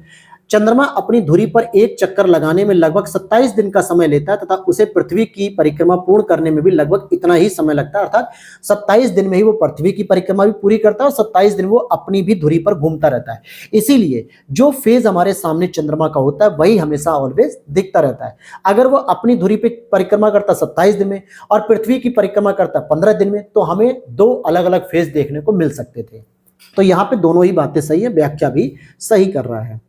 चंद्रमा अपनी धुरी पर एक चक्कर लगाने में लगभग 27 दिन का समय लेता है तथा उसे पृथ्वी की परिक्रमा पूर्ण करने में भी लगभग इतना ही समय लगता है, अर्थात 27 दिन में ही वो पृथ्वी की परिक्रमा भी पूरी करता है और 27 दिन वो अपनी भी धुरी पर घूमता रहता है। इसीलिए जो फेज हमारे सामने चंद्रमा का होता है वही हमेशा ऑलवेज दिखता रहता है। अगर वो अपनी धुरी पे परिक्रमा करता 27 दिन में और पृथ्वी की परिक्रमा करता 15 दिन में तो हमें 2 अलग अलग फेज देखने को मिल सकते थे। तो यहाँ पे दोनों ही बातें सही है, व्याख्या भी सही कर रहा है।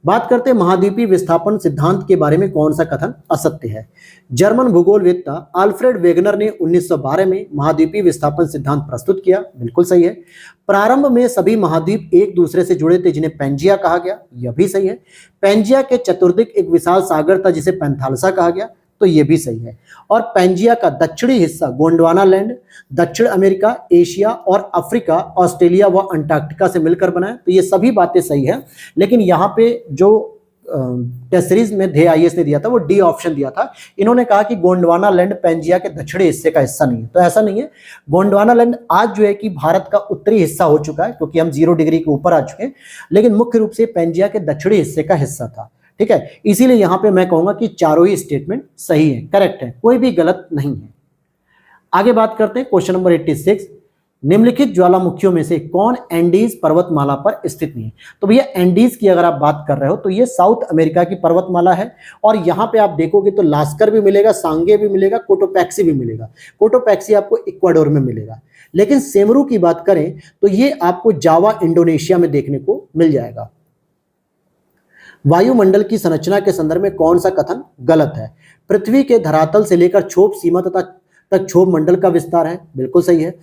बात करते हैं महाद्वीपीय विस्थापन सिद्धांत के बारे में कौन सा कथन असत्य है? जर्मन भूगोलवेत्ता आल्फ्रेड वेगनर ने 1912 में महाद्वीपीय विस्थापन सिद्धांत प्रस्तुत किया। बिल्कुल सही है। प्रारंभ में सभी महाद्वीप एक दूसरे से जुड़े थे जिन्हें पेंजिया कहा गया। यह भी सही है। पेंजिया के चतुर्दिक एक विशाल सागर था जिसे पैंथालसा कहा गया। तो ये भी सही है। और पेंजिया का दक्षिणी हिस्सा गोंडवाना लैंड दक्षिण अमेरिका, एशिया और अफ्रीका, ऑस्ट्रेलिया व अंटार्कटिका से मिलकर बना है। तो ये सभी बातें सही है, लेकिन यहाँ पे जो टेस्ट सीरीज में ध्ये आईएएस ने दिया था वो डी ऑप्शन दिया था। इन्होंने कहा कि गोंडवाना लैंड पेंजिया के दक्षिणी हिस्से का हिस्सा नहीं है। तो ऐसा नहीं है। गोंडवाना लैंड आज जो है कि भारत का उत्तरी हिस्सा हो चुका है क्योंकि हम 0 डिग्री के ऊपर आ चुके हैं, लेकिन मुख्य रूप से पेंजिया के दक्षिणी हिस्से का हिस्सा था। ठीक है, इसीलिए यहां पे मैं कहूंगा कि चारों ही स्टेटमेंट सही है, करेक्ट है, कोई भी गलत नहीं है। आगे बात करते हैं क्वेश्चन नंबर 86, निम्नलिखित ज्वालामुखियों में से कौन एंडीज पर्वतमाला पर स्थित नहीं है? तो भैया एंडीज की अगर आप बात कर रहे हो तो ये साउथ अमेरिका की पर्वतमाला है और यहां पे आप देखोगे तो लास्कर भी मिलेगा, सांगे भी मिलेगा, कोटोपैक्सी भी मिलेगा। कोटोपैक्सी आपको इक्वाडोर में मिलेगा, लेकिन सेमरू की बात करें तो ये आपको जावा इंडोनेशिया में देखने को मिल जाएगा। वायुमंडल की संरचना के संदर्भ में कौन सा कथन गलत है? पृथ्वी के धरातल से लेकर क्षोभ सीमा तथा तक क्षोभ मंडल का विस्तार है, बिल्कुल सही है।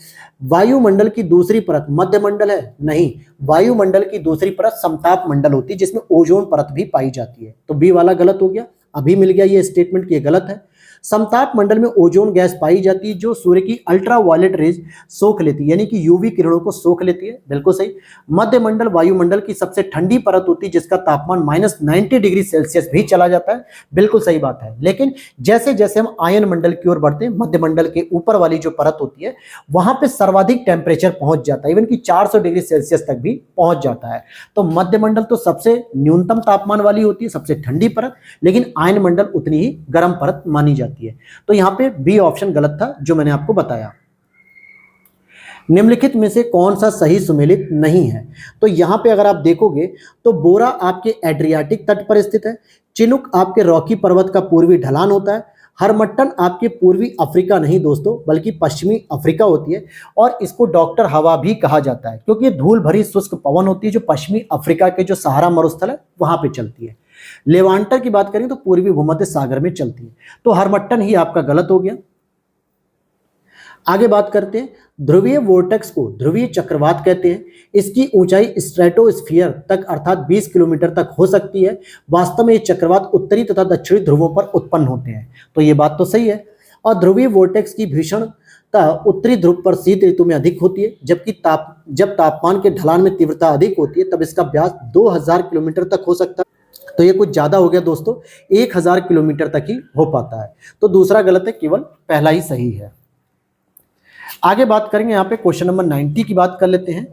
वायुमंडल की दूसरी परत मध्य मंडल है, नहीं, वायुमंडल की दूसरी परत समताप मंडल होती है जिसमें ओजोन परत भी पाई जाती है, तो बी वाला गलत हो गया, अभी मिल गया ये स्टेटमेंट कि ये गलत है। समताप मंडल में ओजोन गैस पाई जाती है जो सूर्य की अल्ट्रा वायलेट रेज सोख लेती है, यानी कि यूवी किरणों को सोख लेती है, बिल्कुल सही। मध्य मंडल वायुमंडल की सबसे ठंडी परत होती है जिसका तापमान -90 डिग्री सेल्सियस भी चला जाता है, बिल्कुल सही बात है। लेकिन जैसे जैसे हम आयन मंडल की ओर बढ़ते हैं, मध्य मंडल के ऊपर वाली जो परत होती है वहां पे सर्वाधिक टेम्परेचर पहुंच जाता है, इवन कि 400 डिग्री सेल्सियस तक भी पहुंच जाता है। तो मध्य मंडल तो सबसे न्यूनतम तापमान वाली होती है, सबसे ठंडी परत, लेकिन आयन मंडल उतनी ही गर्म परत मानी जाती है। तो यहां पे बी ऑप्शन गलत था जो मैंने आपको बताया। निम्नलिखित में से कौन सा सही सुमेलित नहीं है? तो यहां पे अगर आप देखोगे तो बोरा आपके एड्रियाटिक तट पर स्थित है, चिनुक आपके रॉकी पर्वत का पूर्वी ढलान होता है, हरमट्टन आपके पूर्वी अफ्रीका नहीं दोस्तों बल्कि पश्चिमी अफ्रीका होती है, और इसको डॉक्टर हवा भी कहा जाता है क्योंकि ये धूल भरी शुष्क पवन होती है जो पश्चिमी अफ्रीका के जो सहारा मरुस्थल है वहां पे चलती है। लेवांटर की बात करें तो पूर्वी भूमध्य सागर में चलती है, तो हरमट्टन ही आपका गलत हो गया। आगे बात करते हैं, ध्रुवीय वोर्टेक्स को ध्रुवीय चक्रवात कहते हैं, इसकी ऊंचाई स्ट्रेटोस्फीयर तक अर्थात 20 किलोमीटर तक हो सकती है। वास्तव में ये चक्रवात उत्तरी तथा दक्षिणी ध्रुवों पर उत्पन्न होते हैं, तो ये बात तो सही है। और ध्रुवीय वोर्टेक्स की भीषणता उत्तरी ध्रुव पर शीत ऋतु में अधिक होती है, जबकि जब तापमान के ढलान में तीव्रता अधिक होती है तब इसका व्यास 2000 किलोमीटर तक हो सकता है, तो ये कुछ ज्यादा हो गया दोस्तों, 1000 किलोमीटर तक ही हो पाता है, तो दूसरा गलत है, केवल पहला ही सही है। आगे बात करेंगे, यहाँ पे क्वेश्चन नंबर 90 की बात कर लेते हैं।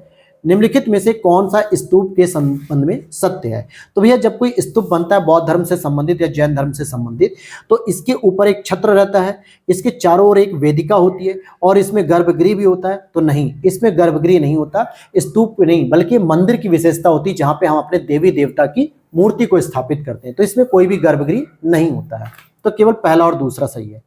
निम्नलिखित में से कौन सा स्तूप के संबंध में सत्य है? तो भैया जब कोई स्तूप बनता है बौद्ध धर्म से संबंधित या जैन धर्म से संबंधित, तो इसके ऊपर एक छत्र रहता है, इसके चारों ओर एक वेदिका होती है और इसमें गर्भगृह भी होता है, तो नहीं, इसमें गर्भगृह नहीं होता, स्तूप नहीं बल्कि मंदिर की विशेषता होती है जहां पे हम अपने देवी देवता की मूर्ति को स्थापित करते हैं, तो इसमें कोई भी गर्भगृह नहीं होता है, तो केवल पहला और दूसरा सही है।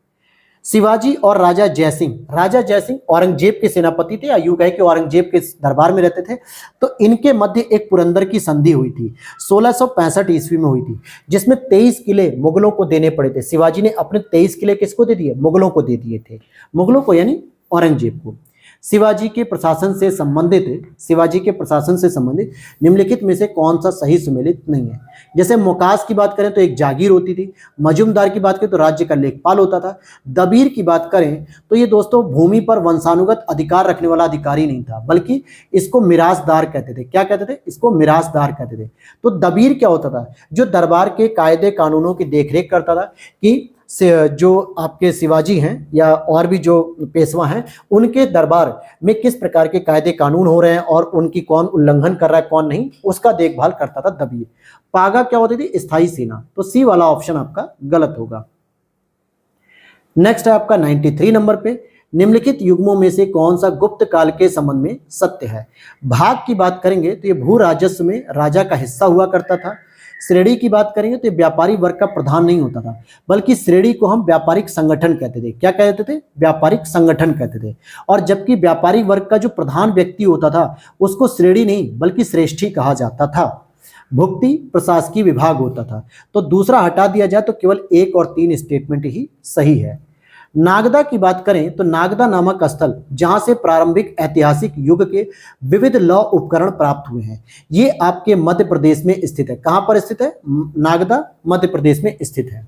शिवाजी और राजा जयसिंह औरंगजेब के सेनापति थे, या यूं कहे कि औरंगजेब के दरबार में रहते थे, तो इनके मध्य एक पुरंदर की संधि हुई थी 1665 ईस्वी में हुई थी, जिसमें 23 किले मुगलों को देने पड़े थे। शिवाजी ने अपने 23 किले किसको दे दिए? मुगलों को दे दिए थे, मुगलों को यानी औरंगजेब को। शिवाजी के प्रशासन से संबंधित निम्नलिखित में से कौन सा सही सुमेलित नहीं है? जैसे मोकास की बात करें तो एक जागीर होती थी, मजूमदार की बात करें तो राज्य का लेखपाल होता था, दबीर की बात करें तो ये दोस्तों भूमि पर वंशानुगत अधिकार रखने वाला अधिकारी नहीं था, बल्कि इसको मिरासदार कहते थे। क्या कहते थे? इसको मिरासदार कहते थे। तो दबीर क्या होता था? जो दरबार के कायदे कानूनों की देखरेख करता था कि जो आपके शिवाजी हैं या और भी जो पेशवा हैं उनके दरबार में किस प्रकार के कायदे कानून हो रहे हैं और उनकी कौन उल्लंघन कर रहा है कौन नहीं, उसका देखभाल करता था दबीर। पागा क्या होती थी? स्थायी सेना, तो सी वाला ऑप्शन आपका गलत होगा। नेक्स्ट है आपका 93 नंबर पे, निम्नलिखित युग्मों में से कौन सा गुप्त काल के संबंध में सत्य है? भाग की बात करेंगे तो ये भू राजस्व में राजा का हिस्सा हुआ करता था। श्रेणी की बात करेंगे तो व्यापारी वर्ग का प्रधान नहीं होता था, बल्कि श्रेणी को हम व्यापारिक संगठन कहते थे। क्या कहते थे? व्यापारिक संगठन कहते थे। और जबकि व्यापारी वर्ग का जो प्रधान व्यक्ति होता था उसको श्रेणी नहीं बल्कि श्रेष्ठी कहा जाता था। भुक्ति प्रशासकीय विभाग होता था, तो दूसरा हटा दिया जाए तो केवल 1 और 3 स्टेटमेंट ही सही है। नागदा की बात करें तो नागदा नामक स्थल जहां से प्रारंभिक ऐतिहासिक युग के विविध लौह उपकरण प्राप्त हुए हैं, ये आपके मध्य प्रदेश में स्थित है। कहां पर स्थित है? नागदा मध्य प्रदेश में स्थित है।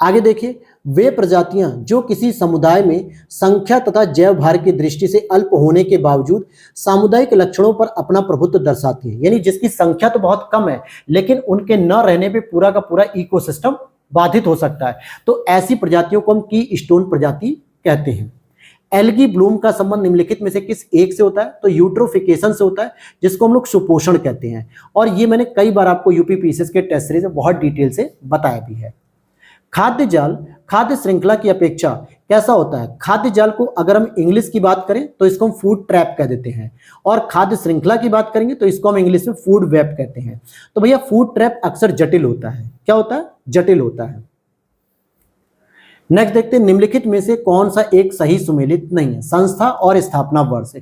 आगे देखिए, वे प्रजातियां जो किसी समुदाय में संख्या तथा जैव भार की दृष्टि से अल्प होने के बावजूद सामुदायिक लक्षणों पर अपना प्रभुत्व दर्शाती है, यानी जिसकी संख्या तो बहुत कम है लेकिन उनके न रहने पे पूरा का पूरा इकोसिस्टम बाधित हो सकता है, तो ऐसी प्रजातियों को हम की स्टोन प्रजाति कहते हैं। एल्गी ब्लूम का संबंध निम्नलिखित में से किस एक से होता है? तो यूट्रोफिकेशन से होता है, जिसको हम लोग सुपोषण कहते हैं, और ये मैंने कई बार आपको यूपी पीसीएस के टेस्ट सीरीज में बहुत डिटेल से बताया भी है। खाद्य जाल खाद्य श्रृंखला की अपेक्षा कैसा होता है? खाद्य जाल को अगर हम इंग्लिश की बात करें तो इसको हम फूड ट्रैप कह देते हैं, और खाद्य श्रृंखला की बात करेंगे तो इसको हम इंग्लिश में फूड वेब कहते हैं। तो भैया फूड ट्रैप अक्सर जटिल होता है। क्या होता है? जटिल होता है। नेक्स्ट देखते हैं, निम्नलिखित में से कौन सा एक सही सुमेलित नहीं है? संस्था और स्थापना वर्ष।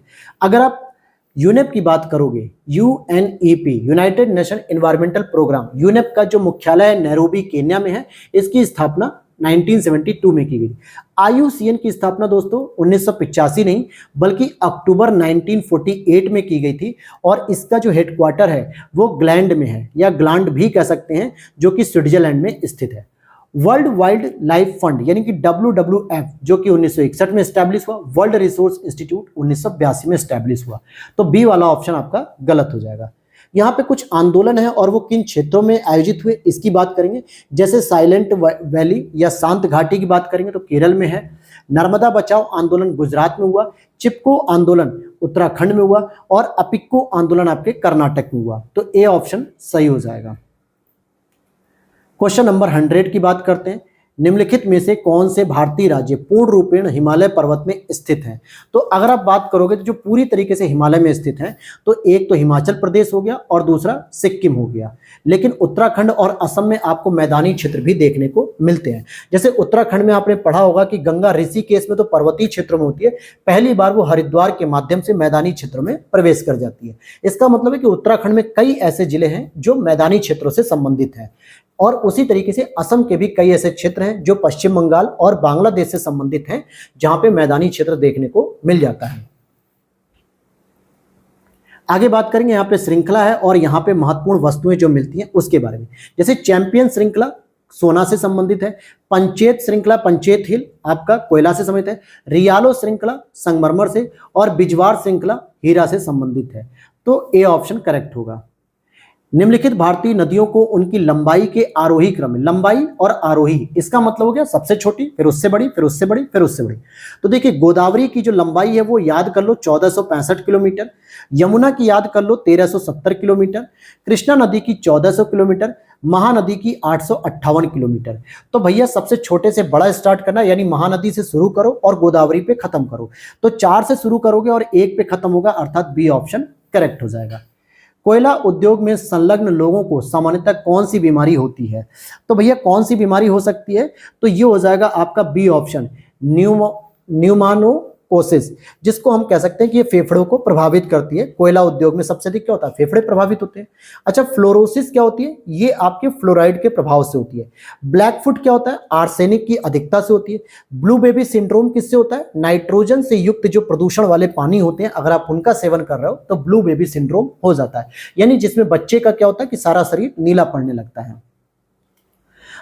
अगर आप यूनेप की बात करोगे, UNEP United Nation Environmental Programme, UNEP का जो मुख्यालय है नैरोबी केन्या में है, इसकी स्थापना 1972 में की गई। IUCN की स्थापना दोस्तों 1985 नहीं बल्कि अक्टूबर 1948 में की गई थी और इसका जो हेडक्वार्टर है वो ग्लैंड में है या ग्लांड भी कह सकते हैं, जो कि स्विट्जरलैंड में स्थित है। वर्ल्ड वाइल्ड लाइफ फंड यानी कि WWF जो कि 1961 में स्टैब्लिश हुआ, वर्ल्ड रिसोर्स इंस्टीट्यूट 1982 में स्टैब्लिश हुआ। तो बी वाला ऑप्शन आपका गलत हो जाएगा। यहाँ पे कुछ आंदोलन है और वो किन क्षेत्रों में आयोजित हुए इसकी बात करेंगे। जैसे साइलेंट वैली या शांत घाटी की बात करेंगे तो केरल में है, नर्मदा बचाओ आंदोलन गुजरात में हुआ, चिपको आंदोलन उत्तराखंड में हुआ और अपिक्को आंदोलन आपके कर्नाटक में हुआ। तो ए ऑप्शन सही हो जाएगा। क्वेश्चन नंबर 100 की बात करते हैं। निम्नलिखित में से कौन से भारतीय राज्य पूर्ण रूपेण हिमालय पर्वत में स्थित हैं? तो अगर आप बात करोगे तो जो पूरी तरीके से हिमालय में स्थित हैं तो एक तो हिमाचल प्रदेश हो गया और दूसरा सिक्किम हो गया। लेकिन उत्तराखंड और असम में आपको मैदानी क्षेत्र भी देखने को मिलते हैं। जैसे उत्तराखंड में आपने पढ़ा होगा कि गंगा ऋषिकेश में तो पर्वतीय क्षेत्रों में होती है, पहली बार वो हरिद्वार के माध्यम से मैदानी क्षेत्रों में प्रवेश कर जाती है। इसका मतलब है कि उत्तराखंड में कई ऐसे जिले हैं जो मैदानी क्षेत्रों से संबंधित हैं और उसी तरीके से असम के भी कई ऐसे क्षेत्र हैं जो पश्चिम बंगाल और बांग्लादेश से संबंधित हैं जहां पे मैदानी क्षेत्र देखने को मिल जाता है। आगे बात करेंगे, यहाँ पे श्रृंखला है और यहाँ पे महत्वपूर्ण वस्तुएं जो मिलती हैं उसके बारे में। जैसे चैंपियन श्रृंखला सोना से संबंधित है, पंचेत श्रृंखला पंचेत हिल आपका कोयला से संबंधित है, रियालो श्रृंखला संगमरमर से और बिजवार श्रृंखला हीरा से संबंधित है। तो ए ऑप्शन करेक्ट होगा। निम्नलिखित भारतीय नदियों को उनकी लंबाई के आरोही क्रम में, लंबाई और आरोही इसका मतलब हो गया सबसे छोटी फिर उससे बड़ी फिर उससे बड़ी फिर उससे बड़ी। तो देखिए गोदावरी की जो लंबाई है वो याद कर लो 1465 किलोमीटर, यमुना की याद कर लो 1370 किलोमीटर, कृष्णा नदी की 1400 किलोमीटर, महानदी की 858 किलोमीटर। तो भैया सबसे छोटे से बड़ा स्टार्ट करना, यानी महानदी से शुरू करो और गोदावरी पे खत्म करो। तो 4 से शुरू करोगे और 1 पे खत्म होगा, अर्थात बी ऑप्शन करेक्ट हो जाएगा। कोयला उद्योग में संलग्न लोगों को सामान्यतः कौन सी बीमारी होती है? तो भैया कौन सी बीमारी हो सकती है? तो ये हो जाएगा आपका बी ऑप्शन न्यूमानोकोसिस, जिसको हम कह सकते हैं कि ये फेफड़ों को प्रभावित करती है। कोयला उद्योग में सबसे अधिक क्या होता है? फेफड़े प्रभावित होते हैं। अच्छा, फ्लोरोसिस क्या होती है? ये आपके फ्लोराइड के प्रभाव से होती है। ब्लैकफुट क्या होता है? आर्सेनिक की अधिकता से होती है। ब्लू बेबी सिंड्रोम किससे होता है? नाइट्रोजन से युक्त जो प्रदूषण वाले पानी होते हैं अगर आप उनका सेवन कर रहे हो तो ब्लू बेबी सिंड्रोम हो जाता है, यानी जिसमें बच्चे का क्या होता है कि सारा शरीर नीला पड़ने लगता है।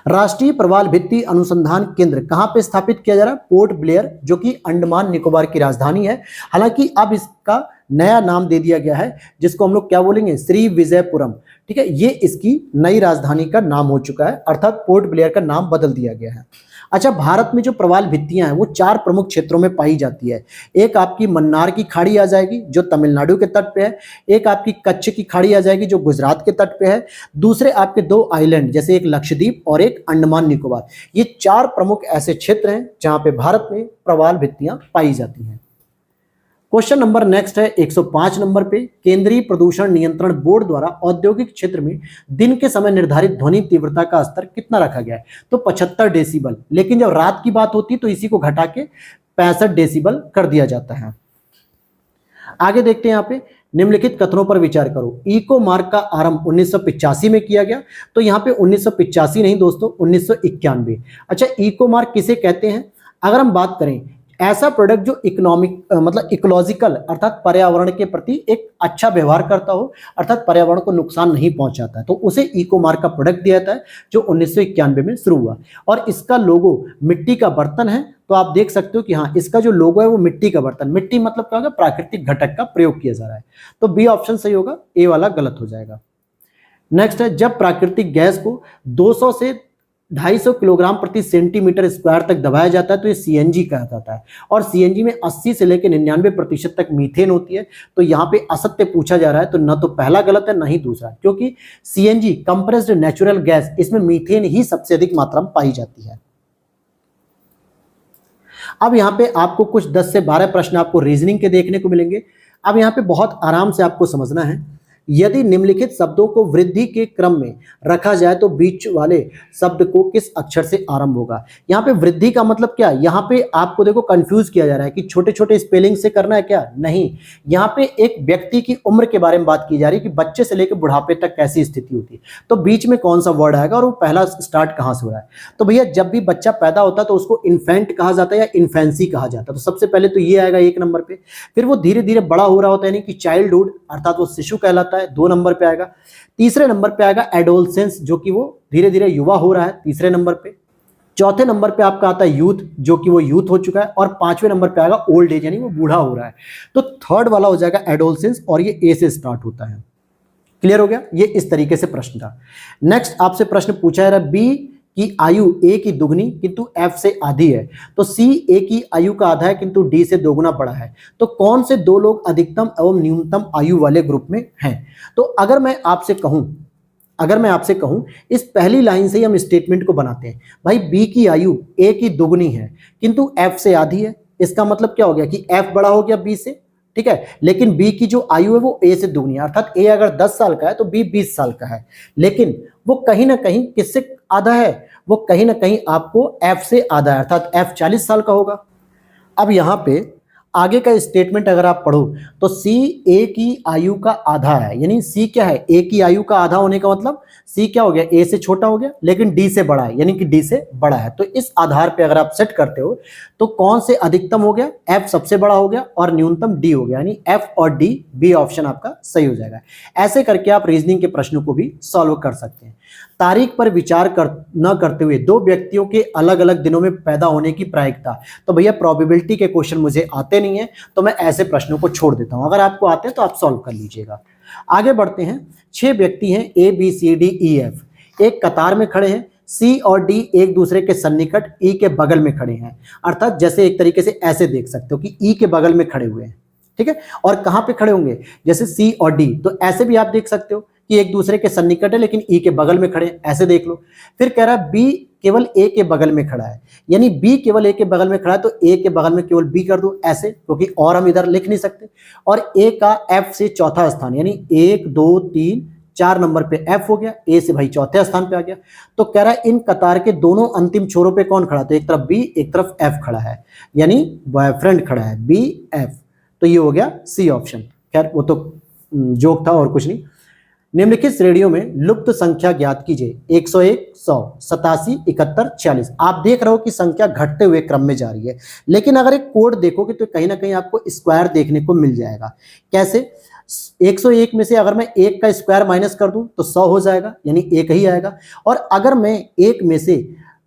राष्ट्रीय प्रवाल भित्ति अनुसंधान केंद्र कहां पे स्थापित किया जा रहा है? पोर्ट ब्लेयर, जो कि अंडमान निकोबार की राजधानी है। हालांकि अब इसका नया नाम दे दिया गया है जिसको हम लोग क्या बोलेंगे? श्री विजयपुरम। ठीक है, ये इसकी नई राजधानी का नाम हो चुका है, अर्थात पोर्ट ब्लेयर का नाम बदल दिया गया है। अच्छा, भारत में जो प्रवाल भित्तियां हैं वो 4 प्रमुख क्षेत्रों में पाई जाती है। एक आपकी मन्नार की खाड़ी आ जाएगी जो तमिलनाडु के तट पे है, एक आपकी कच्छ की खाड़ी आ जाएगी जो गुजरात के तट पे है, दूसरे आपके 2 आइलैंड जैसे एक लक्षद्वीप और एक अंडमान निकोबार। ये 4 प्रमुख ऐसे क्षेत्र हैं जहां पे भारत में प्रवाल भित्तियां पाई जाती हैं। क्वेश्चन नंबर नेक्स्ट है 105 नंबर पे, केंद्रीय प्रदूषण नियंत्रण बोर्ड द्वारा औद्योगिक क्षेत्र में दिन के समय निर्धारित ध्वनि तीव्रता का स्तर कितना रखा गया है? तो 75 डेसिबल, लेकिन जब रात की बात होती है तो इसी को घटा के 65 डेसिबल कर दिया जाता है। आगे देखते हैं, यहाँ पे निम्नलिखित कथनों पर विचार करो। इको मार्क का आरंभ 1985 में किया गया, तो यहाँ पे 1985 नहीं दोस्तों 1991। अच्छा, इको मार्क किसे कहते हैं? अगर हम बात करें ऐसा प्रोडक्ट जो मतलब इकोलॉजिकल अर्थात पर्यावरण के प्रति एक अच्छा व्यवहार करता हो, अर्थात पर्यावरण को नुकसान नहीं पहुंचाता है, तो उसे इको मार्क का प्रोडक्ट दिया जाता है जो 1991 में शुरू हुआ। और इसका लोगो मिट्टी का बर्तन है, तो आप देख सकते हो कि हाँ इसका जो लोगो है वो मिट्टी का बर्तन, मिट्टी मतलब क्या होगा? प्राकृतिक घटक का प्रयोग किया जा रहा है। तो बी ऑप्शन सही होगा, ए वाला गलत हो जाएगा। नेक्स्ट है, जब प्राकृतिक गैस को 200 से 250 किलोग्राम प्रति सेंटीमीटर स्क्वायर तक दबाया जाता है तो ये सीएनजी कहा जाता है। और सीएनजी में 80 से लेकर 99% तक मीथेन होती है। तो यहाँ पे असत्य पूछा जा रहा है, तो न तो पहला गलत है न ही दूसरा, क्योंकि सीएनजी कंप्रेस्ड नेचुरल गैस, इसमें मीथेन ही सबसे अधिक मात्रा में पाई जाती है। अब यहाँ पे आपको कुछ 10 से 12 प्रश्न आपको रीजनिंग के देखने को मिलेंगे। अब यहाँ पे बहुत आराम से आपको समझना है। यदि निम्नलिखित शब्दों को वृद्धि के क्रम में रखा जाए तो बीच वाले शब्द को किस अक्षर से आरंभ होगा। यहाँ पे वृद्धि का मतलब क्या, यहाँ पे आपको देखो कंफ्यूज किया जा रहा है कि छोटे छोटे स्पेलिंग से करना है क्या, नहीं। यहाँ पे एक व्यक्ति की उम्र के बारे में बात की जा रही है कि बच्चे से लेकर बुढ़ापे तक कैसी स्थिति होती है, तो बीच में कौन सा वर्ड आएगा और वो पहला स्टार्ट कहाँ से हो रहा है। तो भैया जब भी बच्चा पैदा होता है तो उसको इन्फेंट कहा जाता है या इन्फेंसी कहा जाता है, तो सबसे पहले तो ये आएगा 1 नंबर पे। फिर वो धीरे धीरे बड़ा हो रहा होता है यानी कि चाइल्डहुड अर्थात वो शिशु कहलाता है, 2 नंबर पे आएगा। तीसरे नंबर पे आएगा एडोलसेंस जो कि वो धीरे धीरे युवा हो रहा है, तीसरे नंबर पे। चौथे नंबर पे आपका आता है यूथ जो कि वो यूथ हो चुका है, और 5वें नंबर पे आएगा ओल्ड एज यानी वो बूढ़ा हो रहा है। तो थर्ड वाला हो जाएगा एडोलसेंस और ये ए से स्टार्ट होता है। क्लियर हो गया, ये इस तरीके से प्रश्न था। नेक्स्ट आपसे प्रश्न पूछा जा रहा है बी की आयु ए की दुगनी किंतु एफ से आधी है, तो सी ए की आयु का आधा है किंतु डी से दोगुना बड़ा है, तो कौन से दो लोग अधिकतम एवं न्यूनतम आयु वाले ग्रुप में हैं। तो अगर मैं आपसे कहूं इस पहली लाइन से ही हम स्टेटमेंट को बनाते हैं। भाई बी की आयु ए की दुगनी है किंतु एफ से आधी है, इसका मतलब क्या हो गया कि एफ बड़ा हो गया बी से, ठीक है, लेकिन बी की जो आयु है वो ए से दुगनी है, अर्थात ए अगर 10 साल का है तो बी 20 साल का है, लेकिन वो कहीं ना कहीं किससे आधा है, वो कहीं ना कहीं आपको एफ से आधा है, अर्थात एफ 40 साल का होगा। अब यहां पे आगे का स्टेटमेंट अगर आप पढ़ो तो सी ए की आयु का आधा है, यानी सी क्या है, ए की आयु का आधा होने का मतलब सी क्या हो गया, ए से छोटा हो गया लेकिन डी से बड़ा है, यानी कि डी से बड़ा है। तो इस आधार पे अगर आप सेट करते हो तो कौन से अधिकतम हो गया, एफ सबसे बड़ा हो गया और न्यूनतम डी हो गया, यानी एफ और डी, बी ऑप्शन आपका सही हो जाएगा। ऐसे करके आप रीजनिंग के प्रश्नों को भी सॉल्व कर सकते हैं। तारीख पर विचार न करते हुए दो व्यक्तियों के अलग अलग दिनों में पैदा होने की प्रायिकता, तो भैया प्रोबेबिलिटी के क्वेश्चन मुझे आते नहीं है तो मैं ऐसे प्रश्नों को छोड़ देता हूं, अगर आपको आते हैं तो आप सॉल्व कर लीजिएगा। आगे बढ़ते हैं। 6 व्यक्ति हैं A B C D E F, एक कतार में खड़े हैं, सी और डी एक दूसरे के सन्निकट ई के बगल में खड़े हैं, अर्थात जैसे एक तरीके से ऐसे देख सकते हो कि ई के बगल में खड़े हुए हैं, ठीक है। और कहां पे खड़े होंगे, जैसे सी और डी, तो ऐसे भी आप देख सकते हो कि एक दूसरे के सन्निकट है लेकिन ई के बगल में खड़े हैं, ऐसे देख लो। फिर कह रहा है बी केवल ए के बगल में खड़ा है, यानी बी केवल ए के बगल में खड़ा है तो ए के बगल में केवल बी कर दो ऐसे, क्योंकि और हम इधर लिख नहीं सकते। और ए का एफ से चौथा स्थान, यानी 1 2 3 4 नंबर पे एफ हो गया, ए से भाई चौथे स्थान पे आ गया। तो कह रहा है इन कतार के दोनों अंतिम छोरों पे कौन खड़ा, तो एक तरफ बी एक तरफ एफ खड़ा है, यानी बॉयफ्रेंड खड़ा है बी एफ, तो ये हो गया सी ऑप्शन। खैर वो तो जोक था और कुछ नहीं। निम्नलिखित श्रेणियों में लुप्त संख्या ज्ञात कीजिए, 101 100 87 71 40। आप देख रहे हो कि संख्या घटते हुए क्रम में जा रही है, लेकिन अगर एक कोड देखोगे तो कहीं ना कहीं आपको स्क्वायर देखने को मिल जाएगा। कैसे, 101 में से अगर मैं 1 का स्क्वायर माइनस कर दूं तो 100 हो जाएगा, यानी 1 ही आएगा। और अगर मैं 1 में से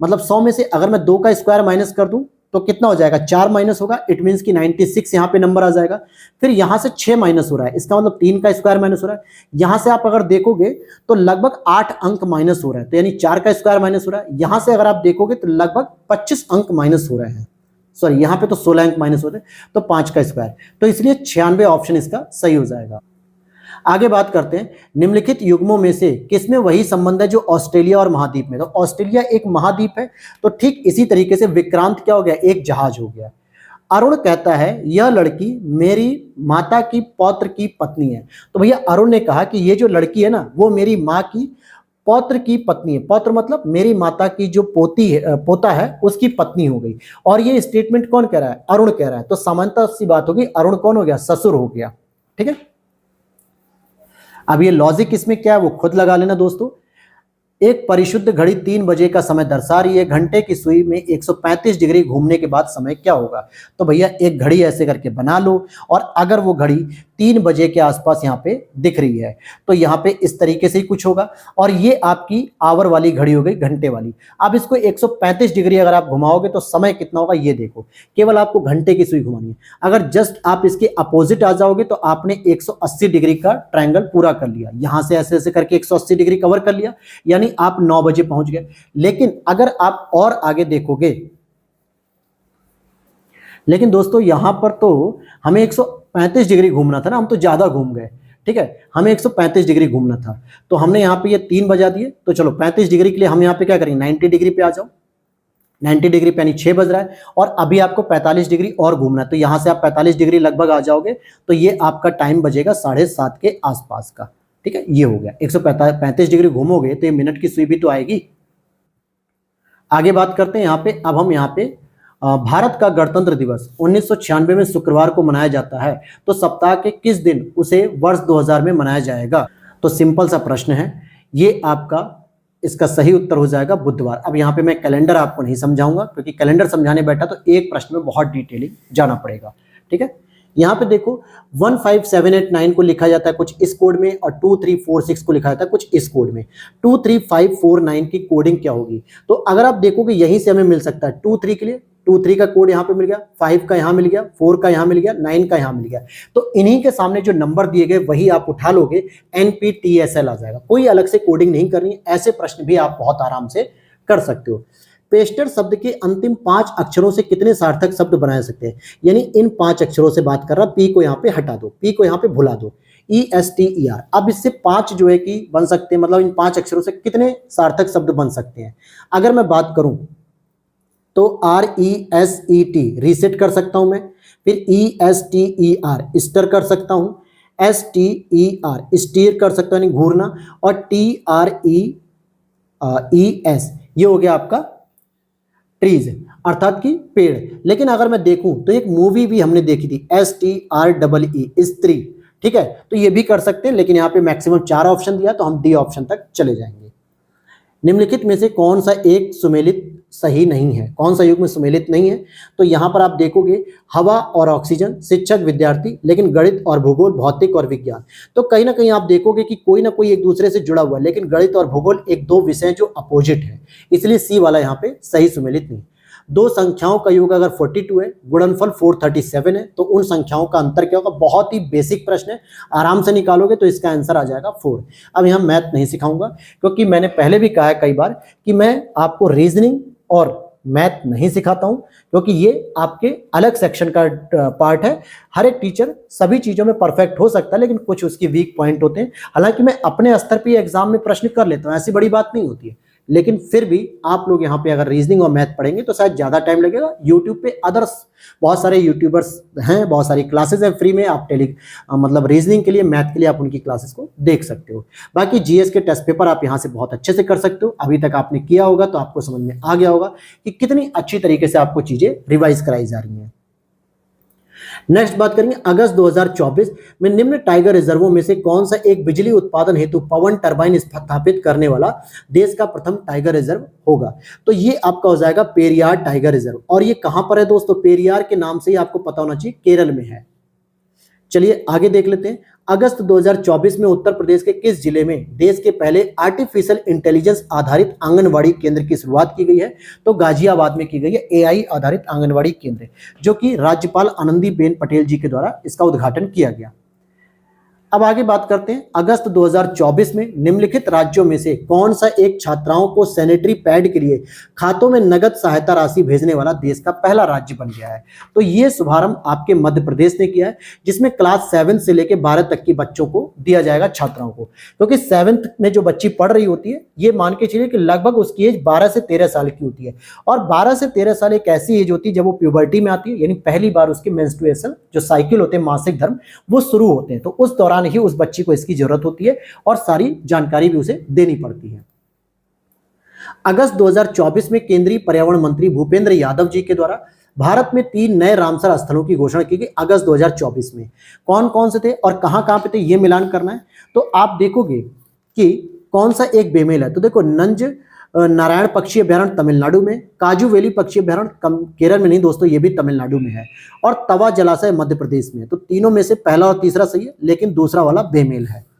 मतलब 100 में से अगर मैं 2 का स्क्वायर माइनस कर दूं तो कितना हो जाएगा, 4 माइनस होगा, इट मीन्स कि 96 यहाँ पे नंबर आ जाएगा। फिर यहाँ से 6 माइनस हो रहा है, इसका मतलब 3 का स्क्वायर माइनस हो रहा है। यहाँ से आप अगर देखोगे तो लगभग 8 अंक माइनस हो रहा है, तो यानी 4 का स्क्वायर माइनस हो रहा है। यहाँ से अगर आप देखोगे तो लगभग 25 अंक माइनस हो रहे हैं, सॉरी यहाँ पे तो 16 अंक माइनस हो रहे हैं, तो 5 का स्क्वायर, तो इसलिए 96 ऑप्शन इसका सही हो जाएगा। आगे बात करते हैं, निम्नलिखित युग्मों में से किसमें वही संबंध है जो ऑस्ट्रेलिया और महाद्वीप में, तो ऑस्ट्रेलिया एक महाद्वीप है, तो ठीक इसी तरीके से विक्रांत क्या हो गया, एक जहाज हो गया। अरुण कहता है यह लड़की मेरी माता की पौत्र की पत्नी है, तो भैया अरुण ने कहा कि ये जो लड़की है ना वो मेरी माँ की पौत्र की पत्नी है। पौत्र मतलब मेरी माता की जो पोता है उसकी पत्नी हो गई, और ये स्टेटमेंट कौन कह रहा है, अरुण कह रहा है, तो समानता सी बात होगी, अरुण कौन हो गया, ससुर हो गया, ठीक है। अब ये लॉजिक इसमें क्या है वो खुद लगा लेना दोस्तों। एक परिशुद्ध घड़ी 3 बजे का समय दर्शा रही है, घंटे की सुई में 135 डिग्री घूमने के बाद समय क्या होगा, तो भैया एक घड़ी ऐसे करके बना लो, और अगर वो घड़ी 3 बजे के आसपास यहाँ पे दिख रही है तो यहाँ पे इस तरीके से ही कुछ होगा, और ये आपकी आवर वाली घड़ी हो गई, घंटे वाली। अब इसको 135 डिग्री अगर आप घुमाओगे तो समय कितना होगा ये देखो, केवल आपको घंटे की सुई घुमानी है। अगर जस्ट आप इसके अपोजिट आ जाओगे तो आपने 180 डिग्री का ट्रायंगल पूरा कर लिया, यहां से ऐसे ऐसे करके 180 डिग्री कवर कर लिया, यानी आप 9 बजे पहुंच गए। लेकिन अगर आप और आगे देखोगे, लेकिन दोस्तों यहां पर तो हमें 135 डिग्री घूमना था ना, हम तो ज्यादा घूम गए, ठीक है, हमें 135 डिग्री घूमना था, तो हमने यहाँ पे ये 3 बजा दिए, तो चलो 35 डिग्री के लिए हम यहाँ पे क्या करेंगे, 90 डिग्री पे आ जाओ, 90 डिग्री पे यानी 6 बज रहा है, और अभी आपको 45 डिग्री और घूमना है, तो यहां से आप 45 डिग्री लगभग आ जाओगे, तो ये आपका टाइम बजेगा 7:30 के आसपास का, ठीक है, ये हो गया। 135 डिग्री घूमोगे तो ये मिनट की सुई भी तो आएगी। आगे बात करते हैं यहाँ पे। अब हम यहाँ पे भारत का गणतंत्र दिवस 1996 में शुक्रवार को मनाया जाता है, तो सप्ताह के किस दिन उसे वर्ष 2000 में मनाया जाएगा? तो सिंपल सा प्रश्न है ये आपका, इसका सही उत्तर हो जाएगा बुधवार। अब यहाँ पे मैं कैलेंडर आपको नहीं समझाऊंगा, क्योंकि कैलेंडर समझाने बैठा तो एक प्रश्न में बहुत डिटेलिंग जाना पड़ेगा। ठीक है, यहाँ पे देखो 15789 को लिखा जाता है कुछ इस कोड में, और 2346 को लिखा जाता है कुछ इस कोड में। 23549 की कोडिंग क्या होगी? तो अगर आप देखोगे यहीं से हमें मिल सकता है 23 के लिए 23 का कोड यहाँ पे मिल गया, 5 का यहाँ मिल गया, 4 का यहाँ मिल गया, 9 का यहाँ मिल गया। तो इन्हीं के सामने जो नंबर दिए गए वही आप उठा लोगे, NPTSL आ जाएगा। कोई अलग से कोडिंग नहीं करनी। ऐसे प्रश्न भी आप बहुत आराम से कर सकते हो। पेस्टर शब्द के अंतिम 5 अक्षरों से कितने सार्थक शब्द बनाए सकते हैं? यानी इन 5 अक्षरों से बात कर रहा, पी को यहाँ पे हटा दो, पी को यहाँ पे भुला दो, ESTER। अब इससे 5 जो है कि बन सकते हैं, मतलब इन 5 अक्षरों से कितने सार्थक शब्द बन सकते हैं? अगर मैं बात करूं तो RESET रीसेट कर सकता हूं मैं, फिर ESTER स्टर कर सकता हूं, STER स्टीयर कर सकता हूं यानी घूरना, और TREES ये हो गया आपका ट्रीज अर्थात कि पेड़। लेकिन अगर मैं देखूं तो एक मूवी भी हमने देखी थी STREE स्त्री। ठीक है, तो ये भी कर सकते हैं, लेकिन यहाँ पे मैक्सिमम 4 ऑप्शन दिया तो हम डी ऑप्शन तक चले जाएंगे। निम्नलिखित में से कौन सा एक सुमेलित सही नहीं है? कौन सा युग्म सुमेलित नहीं है? तो यहाँ पर आप देखोगे हवा और ऑक्सीजन, शिक्षक विद्यार्थी, लेकिन गणित और भूगोल, भौतिक और विज्ञान। तो कहीं ना कहीं आप देखोगे कि कोई ना कोई एक दूसरे से जुड़ा हुआ है, लेकिन गणित और भूगोल एक दो विषय जो अपोजिट है, इसलिए सी वाला यहाँ पे सही सुमेलित नहीं। दो संख्याओं का योग अगर 42 है, गुणनफल 437 है, तो उन संख्याओं का अंतर क्या होगा? बहुत ही बेसिक प्रश्न है, आराम से निकालोगे तो इसका आंसर आ जाएगा 4। अब यहाँ मैथ नहीं सिखाऊंगा, क्योंकि मैंने पहले भी कहा है कई बार कि मैं आपको रीजनिंग और मैथ नहीं सिखाता हूं, क्योंकि ये आपके अलग सेक्शन का पार्ट है। हर एक टीचर सभी चीजों में परफेक्ट हो सकता है, लेकिन कुछ उसकी वीक पॉइंट होते हैं। हालांकि मैं अपने स्तर पे एग्जाम में प्रश्न कर लेता हूं, ऐसी बड़ी बात नहीं होती है, लेकिन फिर भी आप लोग यहाँ पे अगर रीजनिंग और मैथ पढ़ेंगे तो शायद ज्यादा टाइम लगेगा। यूट्यूब पे अदर्स बहुत सारे यूट्यूबर्स हैं, बहुत सारी क्लासेस हैं फ्री में, आप मतलब रीजनिंग के लिए, मैथ के लिए आप उनकी क्लासेस को देख सकते हो। बाकी जीएस के टेस्ट पेपर आप यहाँ से बहुत अच्छे से कर सकते हो। अभी तक आपने किया होगा तो आपको समझ में आ गया होगा कि कितनी अच्छी तरीके से आपको चीजें रिवाइज कराई जा रही हैं। नेक्स्ट बात करेंगे, अगस्त 2024 में निम्न टाइगर रिजर्वों में से कौन सा एक बिजली उत्पादन हेतु पवन टरबाइन स्थापित करने वाला देश का प्रथम टाइगर रिजर्व होगा? तो ये आपका हो जाएगा पेरियार टाइगर रिजर्व। और ये कहां पर है दोस्तों? पेरियार के नाम से ही आपको पता होना चाहिए, केरल में है। चलिए आगे देख लेते हैं। अगस्त 2024 में उत्तर प्रदेश के किस जिले में देश के पहले आर्टिफिशियल इंटेलिजेंस आधारित आंगनवाड़ी केंद्र की शुरुआत की गई है? तो गाजियाबाद में की गई है AI आधारित आंगनवाड़ी केंद्र, जो कि राज्यपाल आनंदीबेन पटेल जी के द्वारा इसका उद्घाटन किया गया। अब आगे बात करते हैं, अगस्त 2024 में निम्नलिखित राज्यों में से कौन सा एक छात्राओं को सैनिटरी पैड के लिए खातों में नगद सहायता राशि भेजने वाला देश का पहला राज्य बन गया है? तो ये शुभारंभ आपके मध्य प्रदेश ने किया है, जिसमें क्लास 7 से लेकर 12 तक की बच्चों को दिया जाएगा, छात्राओं को। क्योंकि 7th में जो बच्ची पढ़ रही होती है, ये मान के चलिए कि लगभग उसकी एज 12 से 13 साल की होती है। और 12 से 13 साल एक ऐसी एज होती है जब वो प्यूबर्टी में आती है, यानी पहली बार उसके मेंस्ट्रुएशन जो साइकिल होते हैं, मासिक धर्म, वो शुरू होते हैं। तो उस दौरान ही उस बच्ची को इसकी जरूरत होती है और सारी जानकारी भी उसे देनी पड़ती है। अगस्त 2024 में केंद्रीय पर्यावरण मंत्री भूपेंद्र यादव जी के द्वारा भारत में 3 नए रामसर स्थलों की घोषणा की गई अगस्त 2024 में। कौन कौन से थे और कहां पे थे, ये मिलान करना है। तो आप देखोगे कि कौन सा एक बेमेल है। तो देखो, नंज नारायण पक्षी अभ्यारण्य तमिलनाडु में, काजू वैली पक्षी अभ्यारण्य केरल में नहीं दोस्तों, ये भी तमिलनाडु में है, और तवा जलाशय मध्य प्रदेश में है। तो तीनों में से पहला और तीसरा सही है, लेकिन दूसरा वाला बेमेल है।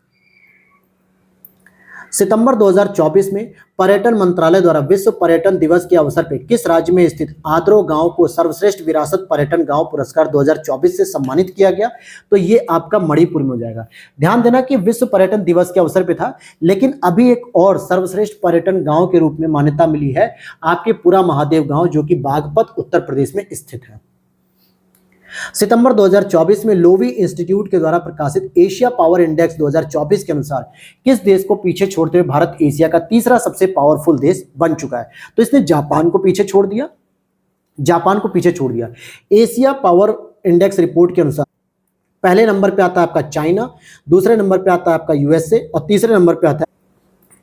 सितंबर 2024 में पर्यटन मंत्रालय द्वारा विश्व पर्यटन दिवस के अवसर पर किस राज्य में स्थित आद्रो गांव को सर्वश्रेष्ठ विरासत पर्यटन गांव पुरस्कार 2024 से सम्मानित किया गया? तो ये आपका मणिपुर में हो जाएगा। ध्यान देना कि विश्व पर्यटन दिवस के अवसर पर था, लेकिन अभी एक और सर्वश्रेष्ठ पर्यटन गांव के रूप में मान्यता मिली है आपके पूरा महादेव गांव, जो कि बागपत उत्तर प्रदेश में स्थित है। सितंबर 2024 में लोवी इंस्टीट्यूट के द्वारा प्रकाशित एशिया पावर इंडेक्स 2024 के अनुसार किस देश को पीछे छोड़ते हुए भारत एशिया का तीसरा सबसे पावरफुल देश बन चुका है? तो इसने जापान को पीछे छोड़ दिया। एशिया पावर इंडेक्स रिपोर्ट के अनुसार पहले नंबर पे आता है आपका चाइना, दूसरे नंबर पे आता है आपका यूएसए और तीसरे नंबर पे आता है,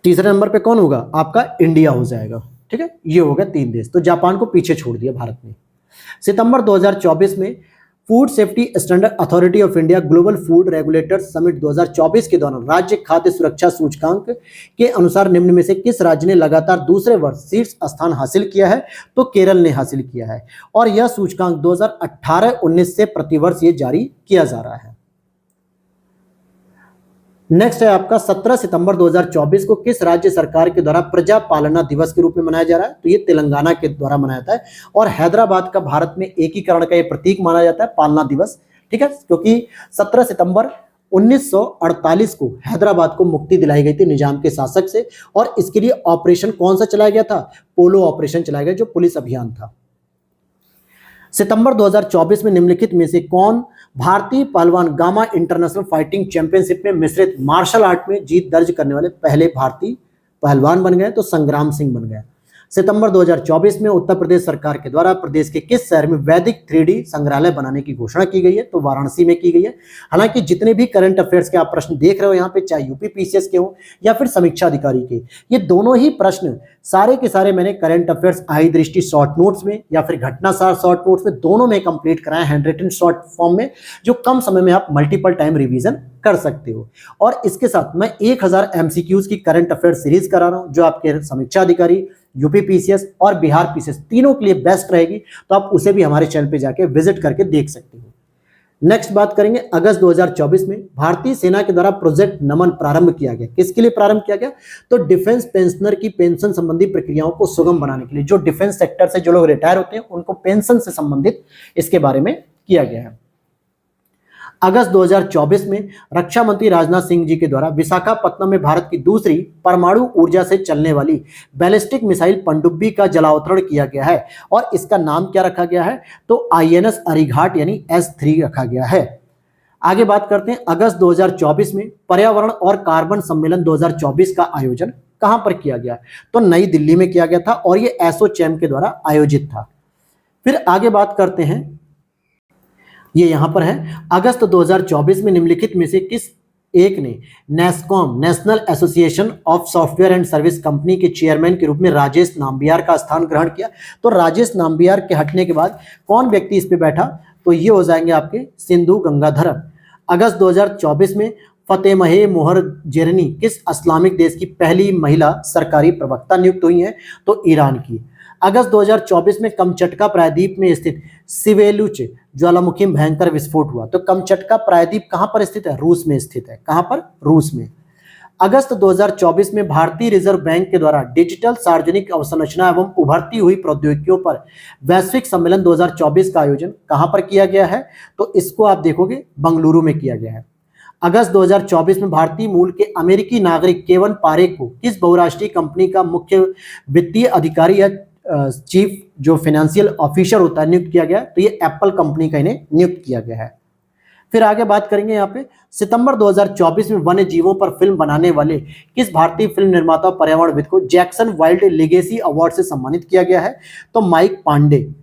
तीसरे नंबर पे कौन होगा? आपका इंडिया हो जाएगा। ठीक है, ये हो गया 3 देश। तो जापान को पीछे छोड़ दिया भारत ने। सितंबर 2024 में food safety standard authority of India global food regulators summit 2024 के दौरान राज्य खाद्य सुरक्षा सूचकांक के अनुसार निम्न में से किस राज्य ने लगातार दूसरे वर्ष शीर्ष स्थान हासिल किया है? तो केरल ने हासिल किया है और यह सूचकांक 2018-19 से प्रतिवर्ष ये जारी किया जा रहा है। नेक्स्ट है आपका 17 सितंबर 2024 को किस राज्य सरकार के द्वारा प्रजा पालना दिवस के रूप में मनाया जा रहा है? तो ये तेलंगाना के द्वारा मनाया जाता है और हैदराबाद का भारत में एकीकरण का ये प्रतीक माना जाता है, पालना दिवस। ठीक है, क्योंकि 17 सितंबर 1948 को हैदराबाद को मुक्ति दिलाई गई थी निजाम के शासक से और इसके लिए ऑपरेशन कौन सा चलाया गया था? पोलो ऑपरेशन चलाया गया, जो पुलिस अभियान था। सितंबर 2024 में निम्नलिखित में से कौन भारतीय पहलवान गामा इंटरनेशनल फाइटिंग चैंपियनशिप में मिश्रित मार्शल आर्ट में जीत दर्ज करने वाले पहले भारतीय पहलवान बन गए? तो संग्राम सिंह बन गए। सितंबर 2024 में उत्तर प्रदेश सरकार के द्वारा प्रदेश के किस शहर में वैदिक 3D संग्रहालय बनाने की घोषणा की गई है? तो वाराणसी में की गई है। हालांकि जितने भी करंट अफेयर्स के आप प्रश्न देख रहे हो यहाँ पे, चाहे यूपी पीसीएस के हो या फिर समीक्षा अधिकारी के, ये दोनों ही प्रश्न सारे के सारे मैंने करंट अफेयर्स आई दृष्टि शॉर्ट नोट्स में या फिर घटनासार शॉर्ट नोट्स में, दोनों में कंप्लीट कराए हैंड रिटन शॉर्ट फॉर्म में, जो कम समय में आप मल्टीपल टाइम रिवीजन कर सकते हो। और इसके साथ मैं 1000 एमसीक्यूज की करंट अफेयर सीरीज करा रहा हूं, जो आपके समीक्षा अधिकारी, यूपी पीसीएस और बिहार पीसीएस तीनों के लिए बेस्ट रहेगी। तो आप उसे भी हमारे चैनल पे जाके विजिट करके देख सकते हो। नेक्स्ट बात करेंगे, अगस्त 2024 में भारतीय सेना के द्वारा प्रोजेक्ट नमन प्रारंभ किया गया। किसके लिए प्रारंभ किया गया? तो डिफेंस पेंशनर की पेंशन संबंधी प्रक्रियाओं को सुगम बनाने के लिए। जो डिफेंस सेक्टर से जो लोग रिटायर होते हैं उनको पेंशन से संबंधित इसके बारे में किया गया है। अगस्त 2024 में रक्षा मंत्री राजनाथ सिंह जी के द्वारा विशाखापत्तनम में भारत की दूसरी परमाणु ऊर्जा से चलने वाली बैलिस्टिक मिसाइल पनडुब्बी का जलावतरण किया गया है और इसका नाम क्या रखा गया है? तो INS अरिघाट यानी S3 रखा गया है। आगे बात करते हैं, अगस्त 2024 में पर्यावरण और कार्बन सम्मेलन 2024 का आयोजन कहां पर किया गया? तो नई दिल्ली में किया गया था और ये एसोचैम के द्वारा आयोजित था। फिर आगे बात करते हैं, ये यहां पर है, अगस्त 2024 में निम्नलिखित में से किस एक ने NASSCOM national association of software and service company के चेयरमैन के रूप में राजेश नाम्बियार का स्थान ग्रहण किया? तो राजेश नाम्बियार के हटने के बाद कौन व्यक्ति इस पे बैठा? तो ये हो जाएंगे आपके सिंधु गंगाधरन। अगस्त 2024 में फतेमहे मोहर जेरनी किस इस्लामिक देश की पहली महिला सरकारी प्रवक्ता नियुक्त हुई हैं? तो ईरान की। अगस्त 2024 में कमचटका प्रायद्वीप में स्थित सिवेलुच ज्वालामुखी में भयंकर विस्फोट हुआ। तो कमचटका प्रायद्वीप कहां पर स्थित है? रूस में स्थित है। कहां पर? रूस में। अगस्त 2024 में भारतीय रिजर्व बैंक के द्वारा डिजिटल सार्वजनिक अवसंरचना एवं उभरती हुई प्रौद्योगिकियों पर वैश्विक सम्मेलन 2024 का आयोजन कहां पर किया गया है? तो इसको आप देखोगे बेंगलुरु में किया गया है। अगस्त 2024 में भारतीय मूल के अमेरिकी नागरिक केवन पारेख को किस बहुराष्ट्रीय कंपनी का मुख्य वित्तीय अधिकारी या चीफ जो फाइनेंशियल ऑफिसर होता है नियुक्त किया गया? तो ये एप्पल कंपनी का इन्हें नियुक्त किया गया है। फिर आगे बात करेंगे यहाँ पे, सितंबर 2024 में वन्य जीवों पर फिल्म बनाने वाले किस भारतीय फिल्म निर्माता पर्यावरणविद को जैक्सन वाइल्ड लेगेसी अवार्ड से सम्मानित किया गया है? तो माइक पांडे।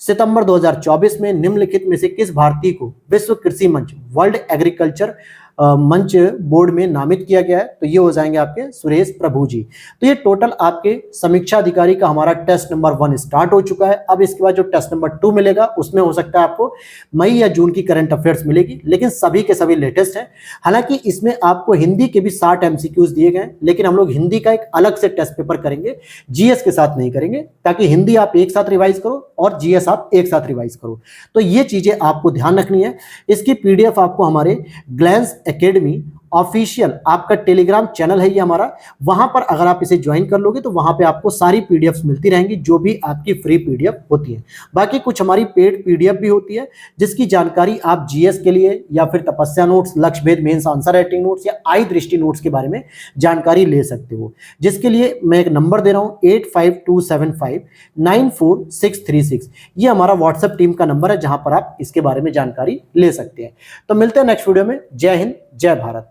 सितंबर 2024 में निम्नलिखित में से किस भारतीय को विश्व कृषि मंच वर्ल्ड एग्रीकल्चर मंच बोर्ड में नामित किया गया है? तो ये हो जाएंगे आपके सुरेश प्रभु जी। तो ये टोटल आपके समीक्षा अधिकारी का हमारा टेस्ट नंबर 1 स्टार्ट हो चुका है। अब इसके बाद जो टेस्ट नंबर 2 मिलेगा उसमें हो सकता है आपको मई या जून की करंट अफेयर्स मिलेगी, लेकिन सभी के सभी लेटेस्ट है। हालांकि इसमें आपको हिंदी के भी 60 एमसीक्यूज दिए गए, लेकिन हम लोग हिंदी का एक अलग से टेस्ट पेपर करेंगे, जीएस के साथ नहीं करेंगे, ताकि हिंदी आप एक साथ रिवाइज करो और जीएस आप एक साथ रिवाइज करो। तो ये चीजें आपको ध्यान रखनी है। इसकी पीडीएफ आपको हमारे ग्लैंस एकेडमी ऑफिशियल आपका टेलीग्राम चैनल है ये हमारा, वहां पर अगर आप इसे ज्वाइन कर लोगे तो वहां पे आपको सारी पीडीएफ मिलती रहेंगी जो भी आपकी फ्री पीडीएफ होती है। बाकी कुछ हमारी पेड पीडीएफ भी होती है जिसकी जानकारी आप जीएस के लिए या फिर तपस्या नोट्स, लक्ष्य भेद मेंस आंसर राइटिंग नोट्स या आई दृष्टि नोट्स के बारे में जानकारी ले सकते हो, जिसके लिए मैं एक नंबर दे रहा हूं 8527594636। ये हमारा व्हाट्सएप टीम का नंबर है जहां पर आप इसके बारे में जानकारी ले सकते हैं। तो मिलते हैं नेक्स्ट वीडियो में। जय हिंद, जय भारत।